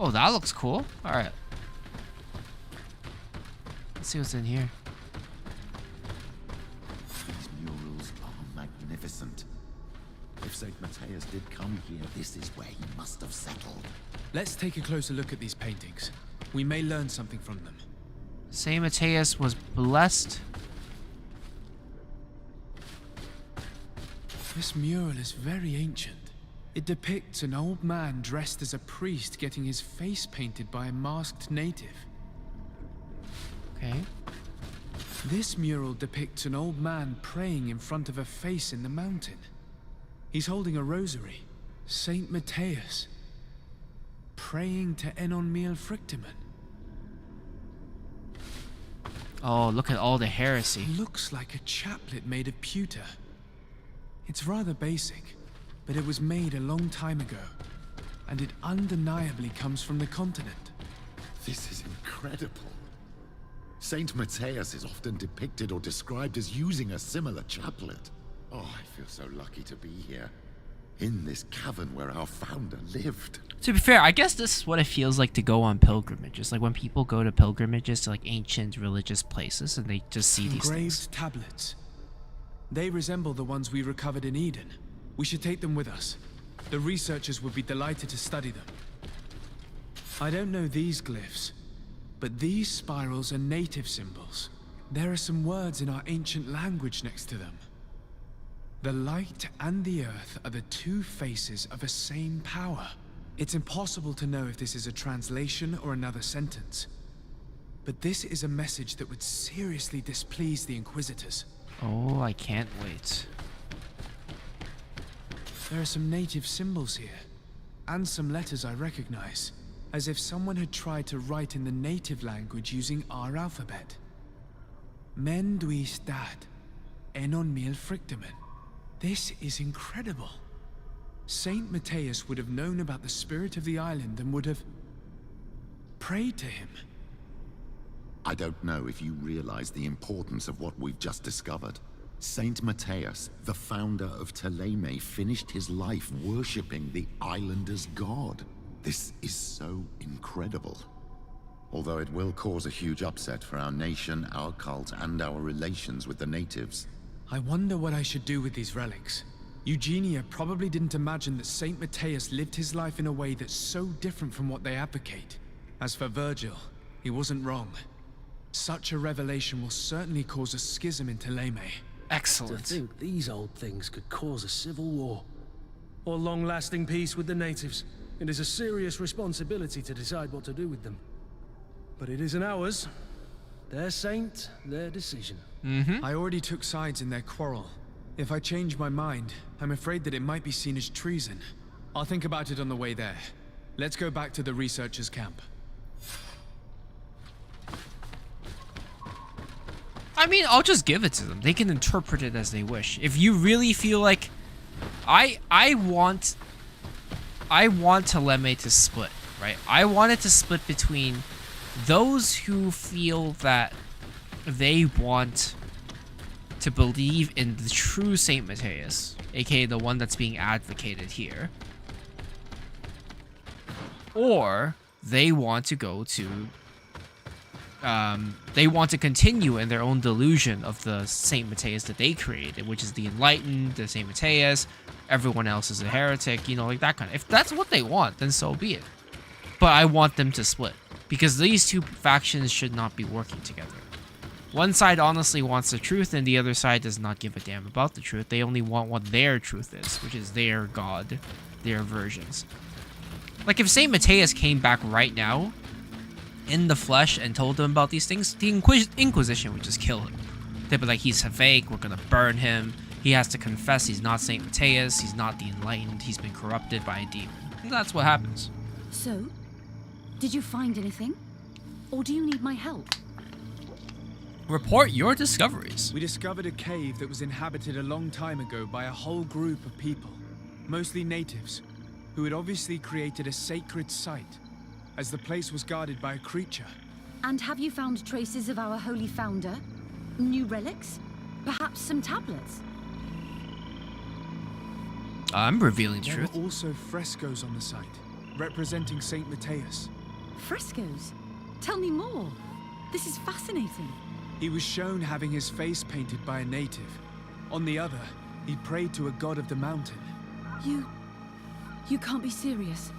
Oh, that looks cool. Alright. Let's see what's in here. These murals are magnificent. If St. Matthias did come here, this is where he must have settled. Let's take a closer look at these paintings. We may learn something from them. St. Matthias was blessed. This mural is very ancient. It depicts an old man dressed as a priest getting his face painted by a masked native. Okay. This mural depicts an old man praying in front of a face in the mountain. He's holding a rosary. Saint Matthias. Praying to Enon Miel Frictimen. Oh, look at all the heresy. Looks like a chaplet made of pewter. It's rather basic, but it was made a long time ago, and it undeniably comes from the continent. This is incredible. Saint Matthias is often depicted or described as using a similar chaplet. Oh, I feel so lucky to be here, in this cavern where our founder lived. To be fair, I guess this is what it feels like to go on pilgrimages. Like when people go to pilgrimages to like ancient religious places and they just see these Engraved things. tablets. They resemble the ones we recovered in Eden. We should take them with us. The researchers would be delighted to study them. I don't know these glyphs, but these spirals are native symbols. There are some words in our ancient language next to them. The light and the earth are the two faces of a same power. It's impossible to know if this is a translation or another sentence. But this is a message that would seriously displease the Inquisitors. Oh, I can't wait. There are some native symbols here, and some letters I recognize, as if someone had tried to write in the native language using our alphabet. Men duis dat, enon mil frictimen. This is incredible. Saint Matthias would have known about the spirit of the island and would have prayed to him. I don't know if you realize the importance of what we've just discovered. Saint Matthias, the founder of Thélème, finished his life worshipping the islanders' god. This is so incredible. Although it will cause a huge upset for our nation, our cult, and our relations with the natives. I wonder what I should do with these relics. Eugenia probably didn't imagine that Saint Matthias lived his life in a way that's so different from what they advocate. As for Virgil, he wasn't wrong. Such a revelation will certainly cause a schism in Thélème. Excellent. To think these old things could cause a civil war. Or long-lasting peace with the natives. It is a serious responsibility to decide what to do with them. But it isn't ours. Their saint, their decision. I already took sides in their quarrel. If I change my mind, I'm afraid that it might be seen as treason. I'll think about it on the way there. Let's go back to the researchers' camp. I mean, I'll just give it to them. They can interpret it as they wish. If you really feel like I want Thélème to split, right? I want it to split between those who feel that they want to believe in the true Saint Matthias, aka the one that's being advocated here, or they want to go to they want to continue in their own delusion of the Saint Matthias that they created, which is the enlightened, the Saint Matthias, everyone else is a heretic, you know, like that kind of. If that's what they want, then so be it. But I want them to split, because these two factions should not be working together. One side honestly wants the truth, and the other side does not give a damn about the truth. They only want what their truth is, which is their god, their versions. Like, if Saint Matthias came back right now, in the flesh, and told them about these things, the Inquisition would just kill him. They'd be like, he's a fake, we're gonna burn him. He has to confess he's not Saint Matthias, he's not the Enlightened, he's been corrupted by a demon. And that's what happens. So, did you find anything? Or do you need my help? Report your discoveries. We discovered a cave that was inhabited a long time ago by a whole group of people, mostly natives, who had obviously created a sacred site, as the place was guarded by a creature. And have you found traces of our holy founder? New relics? Perhaps some tablets? I'm revealing the There truth. were also frescoes on the site, representing Saint Matthias. Frescoes? Tell me more. This is fascinating. He was shown having his face painted by a native. On the other, he prayed to a god of the mountain. You can't be serious.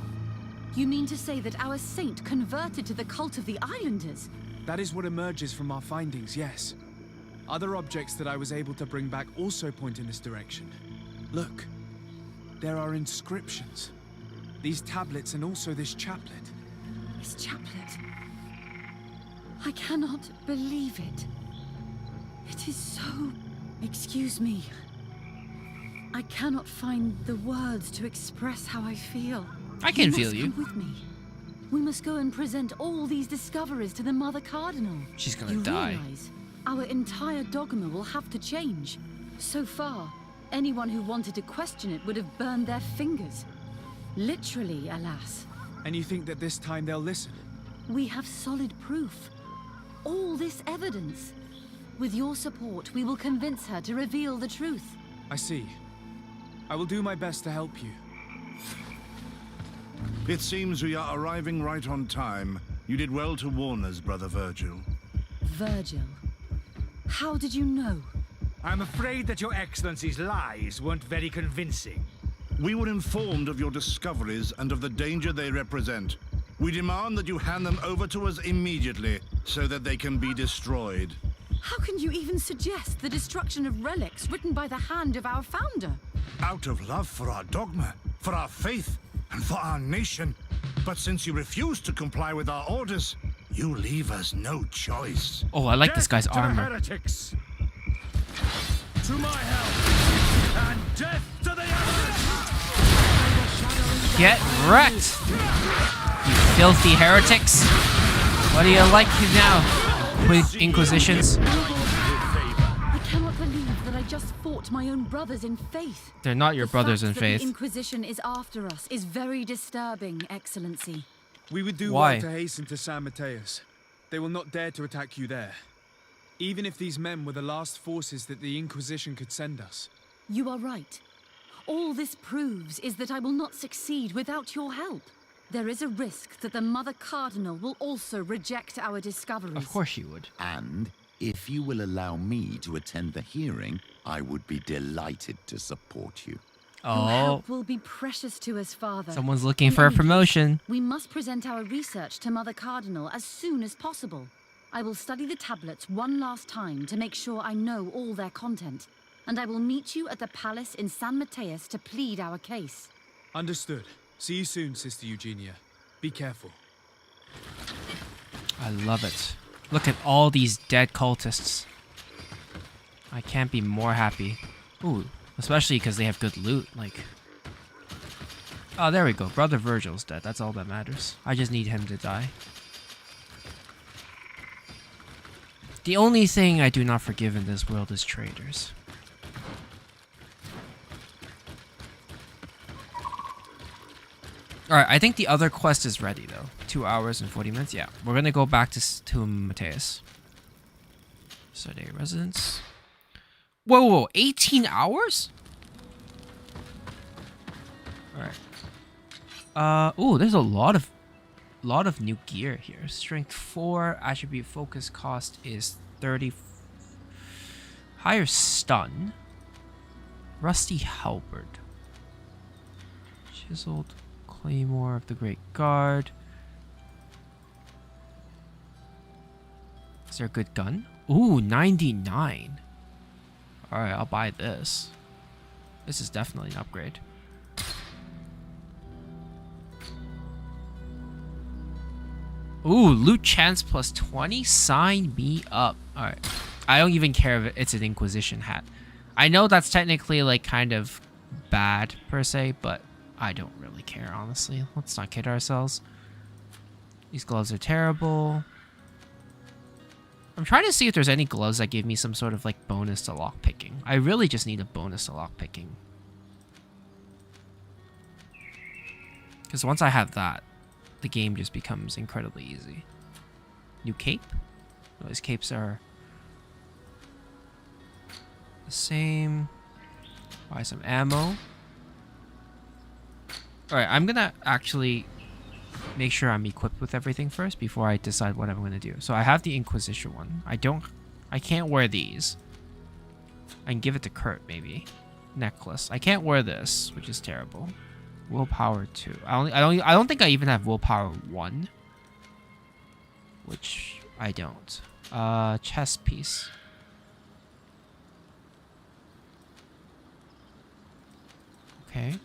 You mean to say that our saint converted to the cult of the Islanders? That is what emerges from our findings, yes. Other objects that I was able to bring back also point in this direction. Look, there are inscriptions. These tablets and also this chaplet. This chaplet. I cannot believe it. It is so... Excuse me. I cannot find the words to express how I feel. I can feel you. Come with me. We must go and present all these discoveries to the Mother Cardinal. She's gonna You die. realize our entire dogma will have to change. So far, anyone who wanted to question it would have burned their fingers. Literally, alas. And you think that this time they'll listen? We have solid proof. All this evidence. With your support, we will convince her to reveal the truth. I see. I will do my best to help you. It seems we are arriving right on time. You did well to warn us, Brother Virgil. Virgil. How did you know? I'm afraid that your Excellency's lies weren't very convincing. We were informed of your discoveries and of the danger they represent. We demand that you hand them over to us immediately, so that they can be destroyed. How can you even suggest the destruction of relics written by the hand of our founder? Out of love for our dogma, for our faith, and for our nation. But since you refuse to comply with our orders, you leave us no choice. Oh, I like this guy's Death to the armor. heretics! To my help! And death to the enemies! Get wrecked, you filthy heretics. What do you like now? Inquisitions? I cannot believe that I just fought my own brothers in faith. They're not your brothers in The fact that faith. the Inquisition is after us is very disturbing, Excellency. We would do Why? well to hasten to San Mateus. They will not dare to attack you there. Even if these men were the last forces that the Inquisition could send us. You are right. All this proves is that I will not succeed without your help. There is a risk that the Mother Cardinal will also reject our discoveries. Of course you would. And if you will allow me to attend the hearing, I would be delighted to support you. Your Oh, help will be precious to us, Father. someone's looking In for a any case, promotion. We must present our research to Mother Cardinal as soon as possible. I will study the tablets one last time to make sure I know all their content. And I will meet you at the palace in San Mateus to plead our case. Understood. See you soon, Sister Eugenia. Be careful. I love it. Look at all these dead cultists. I can't be more happy. Ooh, especially because they have good loot, like... Oh, there we go. Brother Virgil's dead. That's all that matters. I just need him to die. The only thing I do not forgive in this world is traitors. Alright, I think the other quest is ready, though. 2 hours and 40 minutes. Yeah, we're gonna go back to Mateus. Study residence. Whoa, 18 hours? Alright. Ooh, there's a lot of new gear here. Strength 4, attribute focus cost is 30. Higher stun. Rusty halberd. Chiseled claymore of the Great Guard. Is there a good gun? Ooh, 99. Alright, I'll buy this. This is definitely an upgrade. Ooh, loot chance plus 20? Sign me up. Alright. I don't even care if it's an Inquisition hat. I know that's technically like kind of bad per se, but I don't really care, honestly. Let's not kid ourselves. These gloves are terrible. I'm trying to see if there's any gloves that give me some sort of like bonus to lockpicking. I really just need a bonus to lockpicking. Because once I have that, the game just becomes incredibly easy. New cape? No, these capes are the same. Buy some ammo. Alright, I'm gonna actually make sure I'm equipped with everything first before I decide what I'm gonna do. So I have the Inquisition one. I can't wear these. I can give it to Kurt, maybe. Necklace. I can't wear this, which is terrible. Willpower 2. I don't think I even have willpower 1. Which I don't. Chest piece. Okay.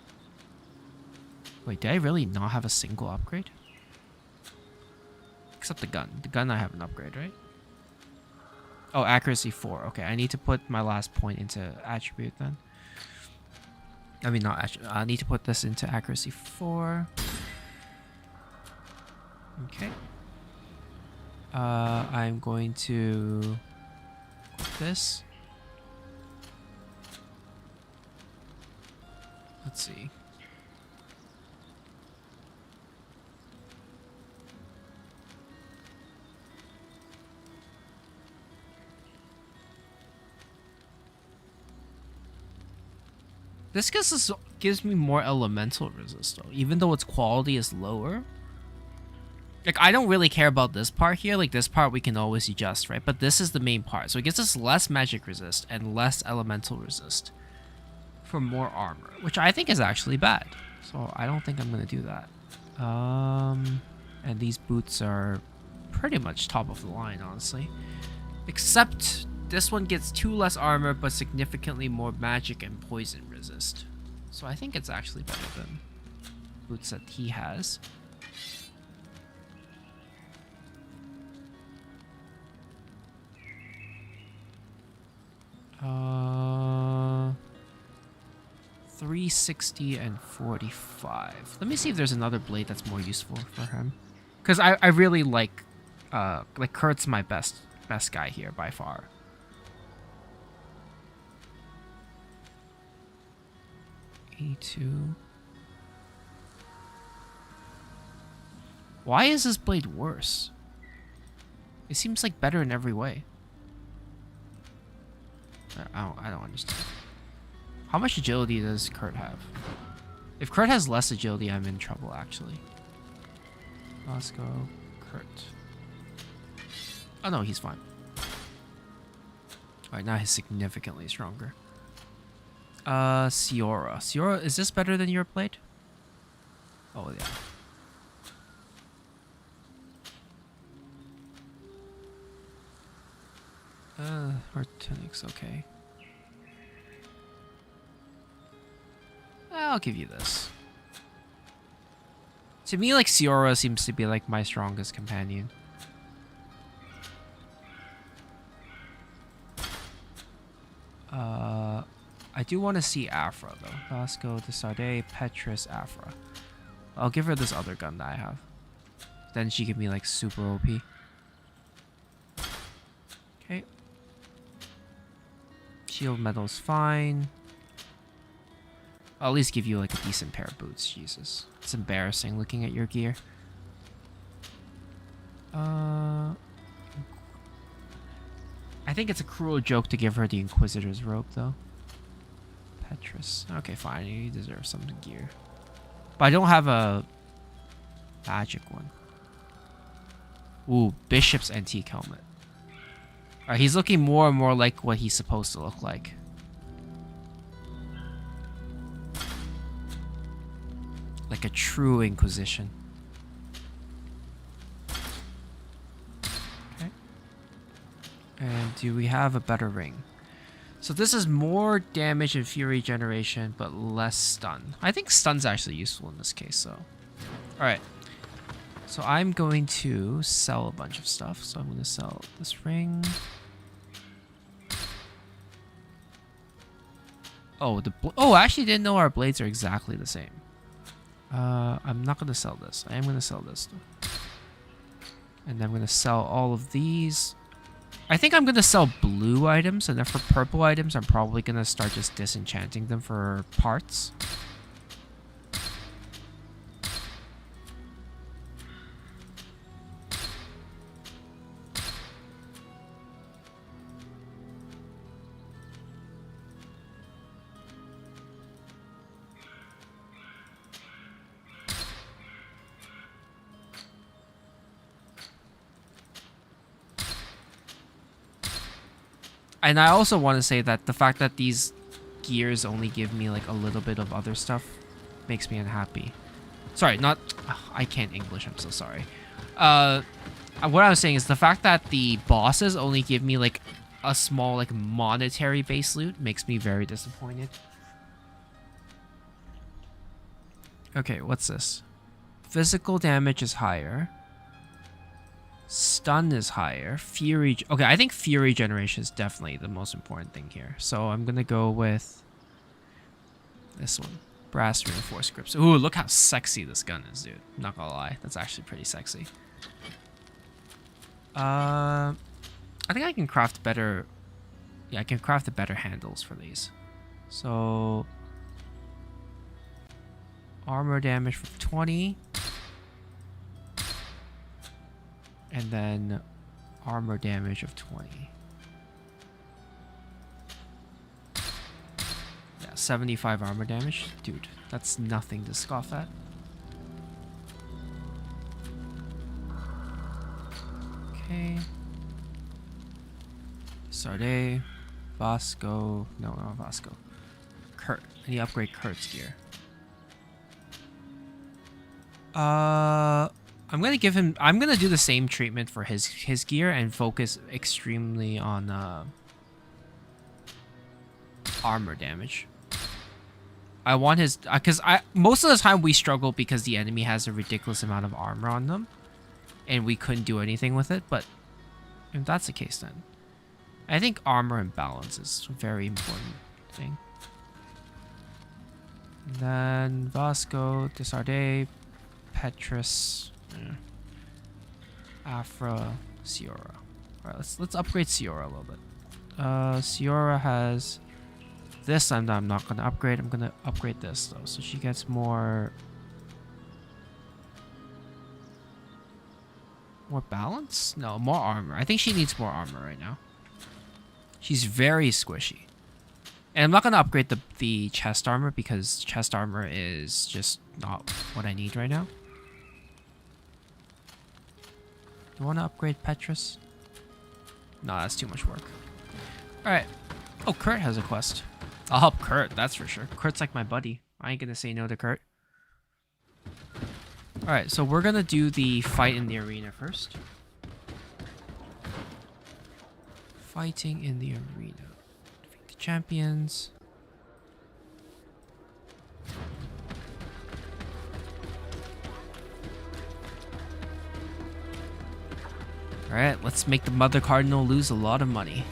Wait, did I really not have a single upgrade? Except the gun. The gun I have an upgrade, right? Oh, accuracy 4. Okay, I need to put my last point into attribute then. I mean, not attribute. I need to put this into accuracy 4. Okay. I'm going to put this. Let's see. This gives me more elemental resist though, even though its quality is lower. Like, I don't really care about this part here. Like, this part we can always adjust, right? But this is the main part. So it gives us less magic resist and less elemental resist for more armor, which I think is actually bad. So I don't think I'm going to do that. And these boots are pretty much top of the line, honestly. Except this one gets 2 less armor, but significantly more magic and poison resist. So I think it's actually better than boots that he has. Uh, 360 and 45. Let me see if there's another blade that's more useful for him. Because I really like Kurt's my best guy here by far. A2. Why is this blade worse? It seems like better in every way. I don't understand. How much agility does Kurt have? If Kurt has less agility, I'm in trouble, actually. Let's go Kurt. Oh no, he's fine. Alright, now he's significantly stronger. Ciora. Ciora, is this better than your blade? Oh, yeah. Her tunic's okay. I'll give you this. To me, like, Ciora seems to be, like, my strongest companion. I do want to see Afra, though. Vasco, de Sardet, Petrus, Afra. I'll give her this other gun that I have. Then she can be, like, super OP. Okay. Shield metal's fine. I'll at least give you like a decent pair of boots. Jesus. It's embarrassing looking at your gear. I think it's a cruel joke to give her the Inquisitor's robe, though. Petrus. Okay, fine. You deserve some gear. But I don't have a magic one. Ooh, Bishop's antique helmet. Alright, he's looking more and more like what he's supposed to look like. Like a true Inquisition. Okay. And do we have a better ring? So this is more damage and fury generation, but less stun. I think stun's actually useful in this case, so. Alright. So I'm going to sell a bunch of stuff. So I'm going to sell this ring. Oh, I actually didn't know our blades are exactly the same. I'm not gonna sell this. I am gonna sell this though. And I'm gonna sell all of these. I think I'm gonna sell blue items, and then for purple items, I'm probably gonna start just disenchanting them for parts. And I also want to say that the fact that these gears only give me like a little bit of other stuff makes me unhappy. Sorry, not... I can't English, I'm so sorry. What I was saying is the fact that the bosses only give me like a small like monetary base loot makes me very disappointed. Okay, what's this? Physical damage is higher. Stun is higher. Fury... Okay, I think Fury generation is definitely the most important thing here. So I'm gonna go with this one. Brass reinforced grips. Ooh, look how sexy this gun is, dude. I'm not gonna lie. That's actually pretty sexy. I think I can craft better... Yeah, I can craft the better handles for these. So... Armor damage for 20. And then armor damage of 20. Yeah, 75 armor damage. Dude, that's nothing to scoff at. Okay. Sarday. Vasco. No, not Vasco. Kurt. I need to upgrade Kurt's gear. I'm gonna give him... I'm gonna do the same treatment for his gear and focus extremely on armor damage. I want his... Because most of the time we struggle because the enemy has a ridiculous amount of armor on them. And we couldn't do anything with it, but if that's the case then... I think armor and balance is a very important thing. And then Vasco, Desarde, Petrus... Afra, Ciora. Alright, let's upgrade Ciora a little bit. Ciora has this. I'm not gonna upgrade. I'm gonna upgrade this though, so she gets more balance. No, more armor. I think she needs more armor right now. She's very squishy, and I'm not gonna upgrade the chest armor because chest armor is just not what I need right now. Do you want to upgrade Petrus? No, that's too much work. Alright. Oh, Kurt has a quest. I'll help Kurt, that's for sure. Kurt's like my buddy. I ain't gonna say no to Kurt. Alright, so we're gonna do the fight in the arena first. Fighting in the arena. Defeat the champions. Alright, let's make the Mother Cardinal lose a lot of money.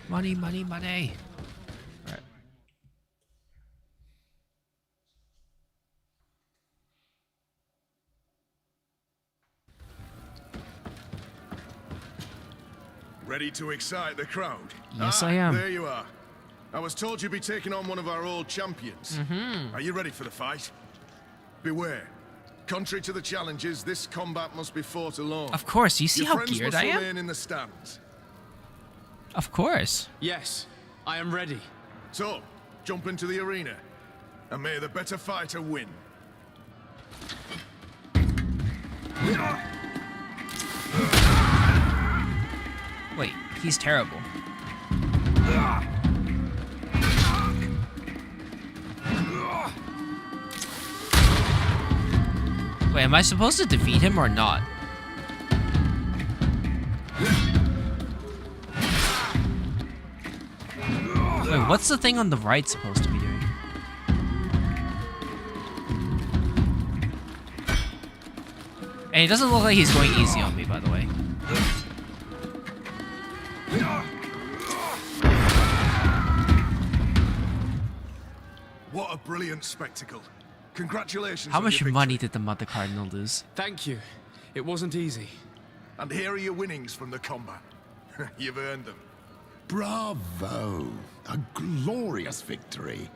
Money, money, money. Alright. Ready to excite the crowd? Yes, I am. There you are. I was told you'd be taking on one of our old champions. Are you ready for the fight? Beware. Contrary to the challenges, this combat must be fought alone. Of course, you see Your how friends geared must I am? remain in the stands. Of course. Yes, I am ready. So, jump into the arena, and may the better fighter win. Wait, he's terrible. Wait, am I supposed to defeat him or not? Wait, what's the thing on the right supposed to be doing? And it doesn't look like he's going easy on me, by the way. What a brilliant spectacle. Congratulations. How on much your money victory. did the Mother Cardinal lose? Thank you. It wasn't easy. And here are your winnings from the combat. You've earned them. Bravo! A glorious victory,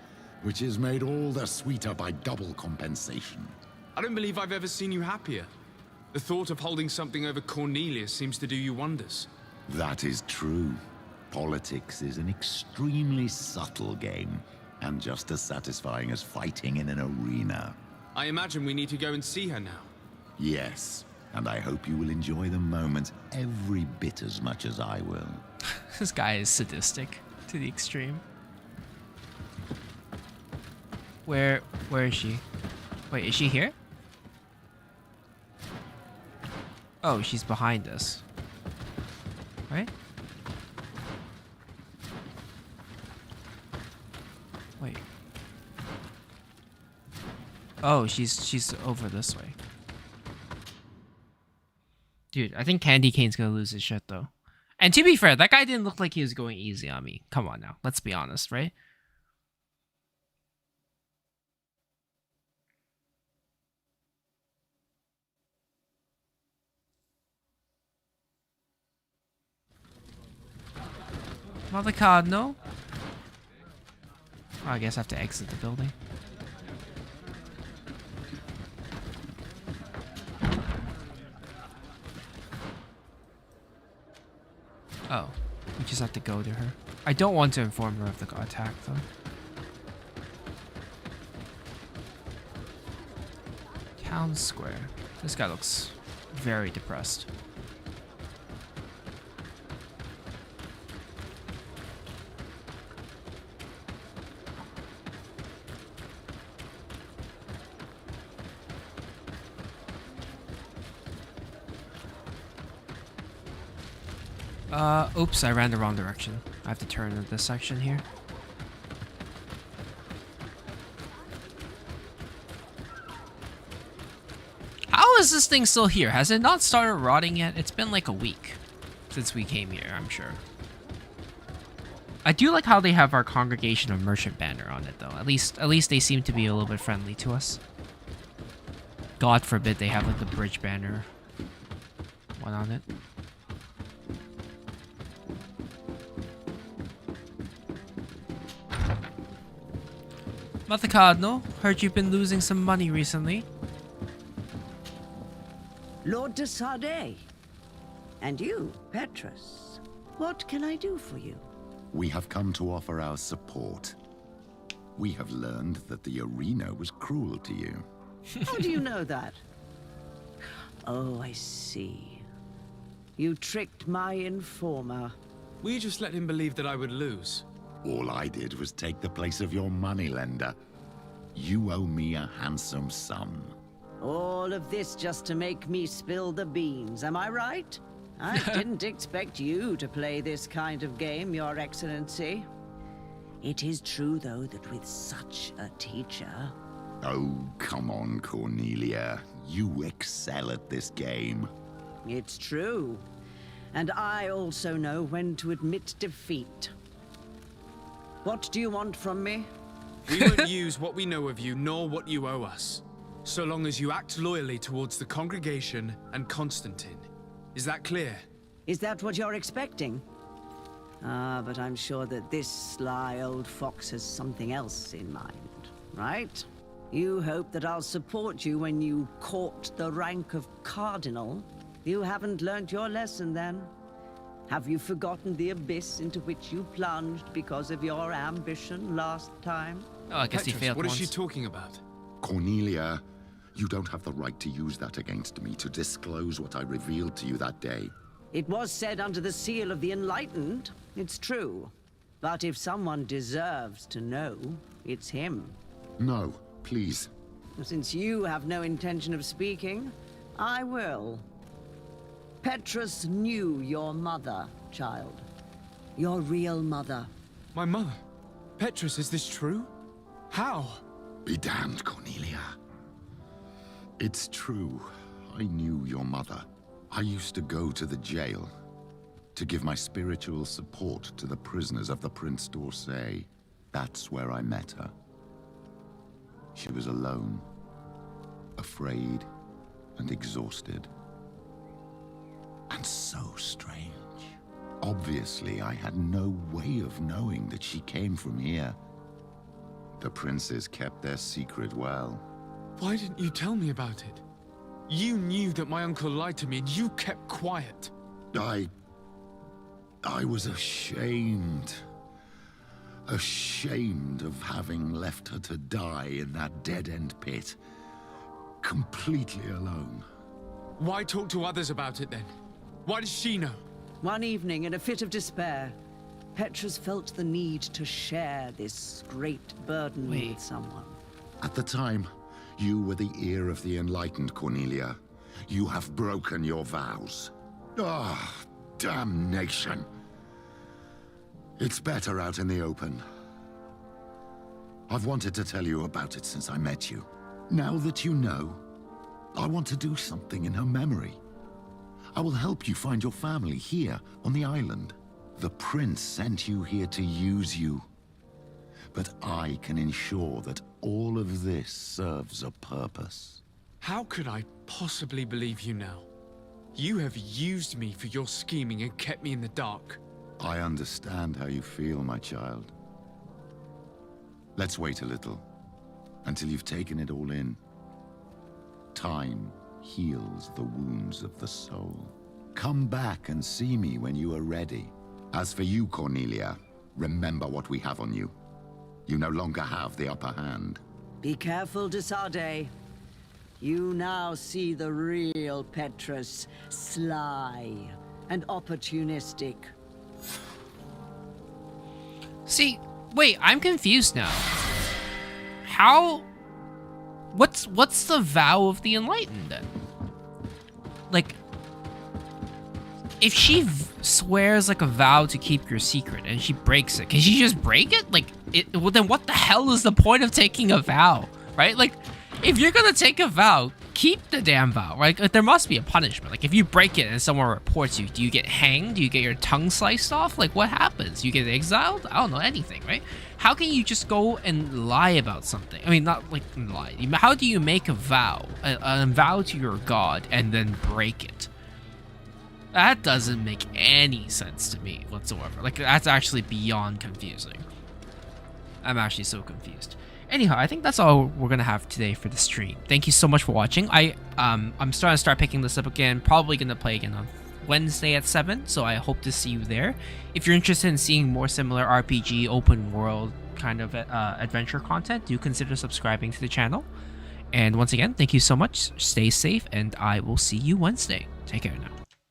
which is made all the sweeter by double compensation. I don't believe I've ever seen you happier. The thought of holding something over Cornelia seems to do you wonders. That is true. Politics is an extremely subtle game, and just as satisfying as fighting in an arena. I imagine we need to go and see her now. Yes, and I hope you will enjoy the moment every bit as much as I will. This guy is sadistic to the extreme. Where is she? Wait, is she here? Oh, she's behind us. Right? Wait. Oh, she's over this way. Dude, I think Candy Cane's gonna lose his shit though. And to be fair, that guy didn't look like he was going easy on me. Come on now, let's be honest, right? Mother Cardinal? Oh, I guess I have to exit the building. Oh, we just have to go to her. I don't want to inform her of the attack, though. Town Square. This guy looks very depressed. Oops, I ran the wrong direction. I have to turn in this section here. How is this thing still here? Has it not started rotting yet? It's been like a week since we came here, I'm sure. I do like how they have our Congregation of Merchant banner on it, though. At least they seem to be a little bit friendly to us. God forbid they have like the bridge banner one on it. Mother Cardinal, heard you've been losing some money recently. Lord de Sardet. And you, Petrus. What can I do for you? We have come to offer our support. We have learned that the arena was cruel to you. How do you know that? Oh, I see. You tricked my informer. We just let him believe that I would lose. All I did was take the place of your moneylender. You owe me a handsome sum. All of this just to make me spill the beans, am I right? I didn't expect you to play this kind of game, Your Excellency. It is true, though, that with such a teacher... Oh, come on, Cornelia. You excel at this game. It's true. And I also know when to admit defeat. What do you want from me? We won't use what we know of you, nor what you owe us. So long as you act loyally towards the congregation and Constantine. Is that clear? Is that what you're expecting? Ah, but I'm sure that this sly old fox has something else in mind, right? You hope that I'll support you when you court the rank of cardinal. You haven't learnt your lesson, then. Have you forgotten the abyss into which you plunged because of your ambition last time? Oh, I guess he failed what once. is she talking about? Cornelia, you don't have the right to use that against me, to disclose what I revealed to you that day. It was said under the seal of the Enlightened. It's true. But if someone deserves to know, it's him. No, please. Since you have no intention of speaking, I will. Petrus knew your mother, child. Your real mother. My mother? Petrus, is this true? How? Be damned, Cornelia. It's true. I knew your mother, I used to go to the jail to give my spiritual support to the prisoners of the Prince d'Orsay. That's where I met her. She was alone, afraid, and exhausted. And so strange. Obviously, I had no way of knowing that she came from here. The princes kept their secret well. Why didn't you tell me about it? You knew that my uncle lied to me and you kept quiet. I was ashamed. Ashamed of having left her to die in that dead-end pit. Completely alone. Why talk to others about it then? Why does she know? One evening, in a fit of despair, Petrus felt the need to share this great burden with someone. At the time, you were the ear of the enlightened, Cornelia. You have broken your vows. Ah, damnation. It's better out in the open. I've wanted to tell you about it since I met you. Now that you know, I want to do something in her memory. I will help you find your family here on the island. The prince sent you here to use you. But I can ensure that all of this serves a purpose. How could I possibly believe you now? You have used me for your scheming and kept me in the dark. I understand how you feel, my child. Let's wait a little, until you've taken it all in. Time heals the wounds of the soul. Come back and see me when you are ready. As for you, Cornelia, remember what we have on you. You no longer have the upper hand. Be careful, de Sardet. You now see the real Petrus, sly and opportunistic. See, wait, I'm confused now. How? What's the vow of the enlightened then? Like, if she swears like a vow to keep your secret and she breaks it, can she just break it? Like, well, then what the hell is the point of taking a vow, right? Like, if you're gonna take a vow, keep the damn vow, right? Like, there must be a punishment. Like, if you break it and someone reports you, do you get hanged? Do you get your tongue sliced off? Like, what happens? You get exiled? I don't know, anything, right? How can you just go and lie about something? I mean, not like lie. How do you make a vow, a vow to your god, and then break it? That doesn't make any sense to me whatsoever. Like, that's actually beyond confusing. I'm actually so confused. Anyhow, I think that's all we're gonna have today for the stream. Thank you so much for watching. I'm starting to start picking this up again. Probably gonna play again on Wednesday at 7, so I hope to see you there. If you're interested in seeing more similar RPG open world kind of adventure content, do consider subscribing to the channel. And once again, thank you so much. Stay safe, and I will see you Wednesday. Take care now.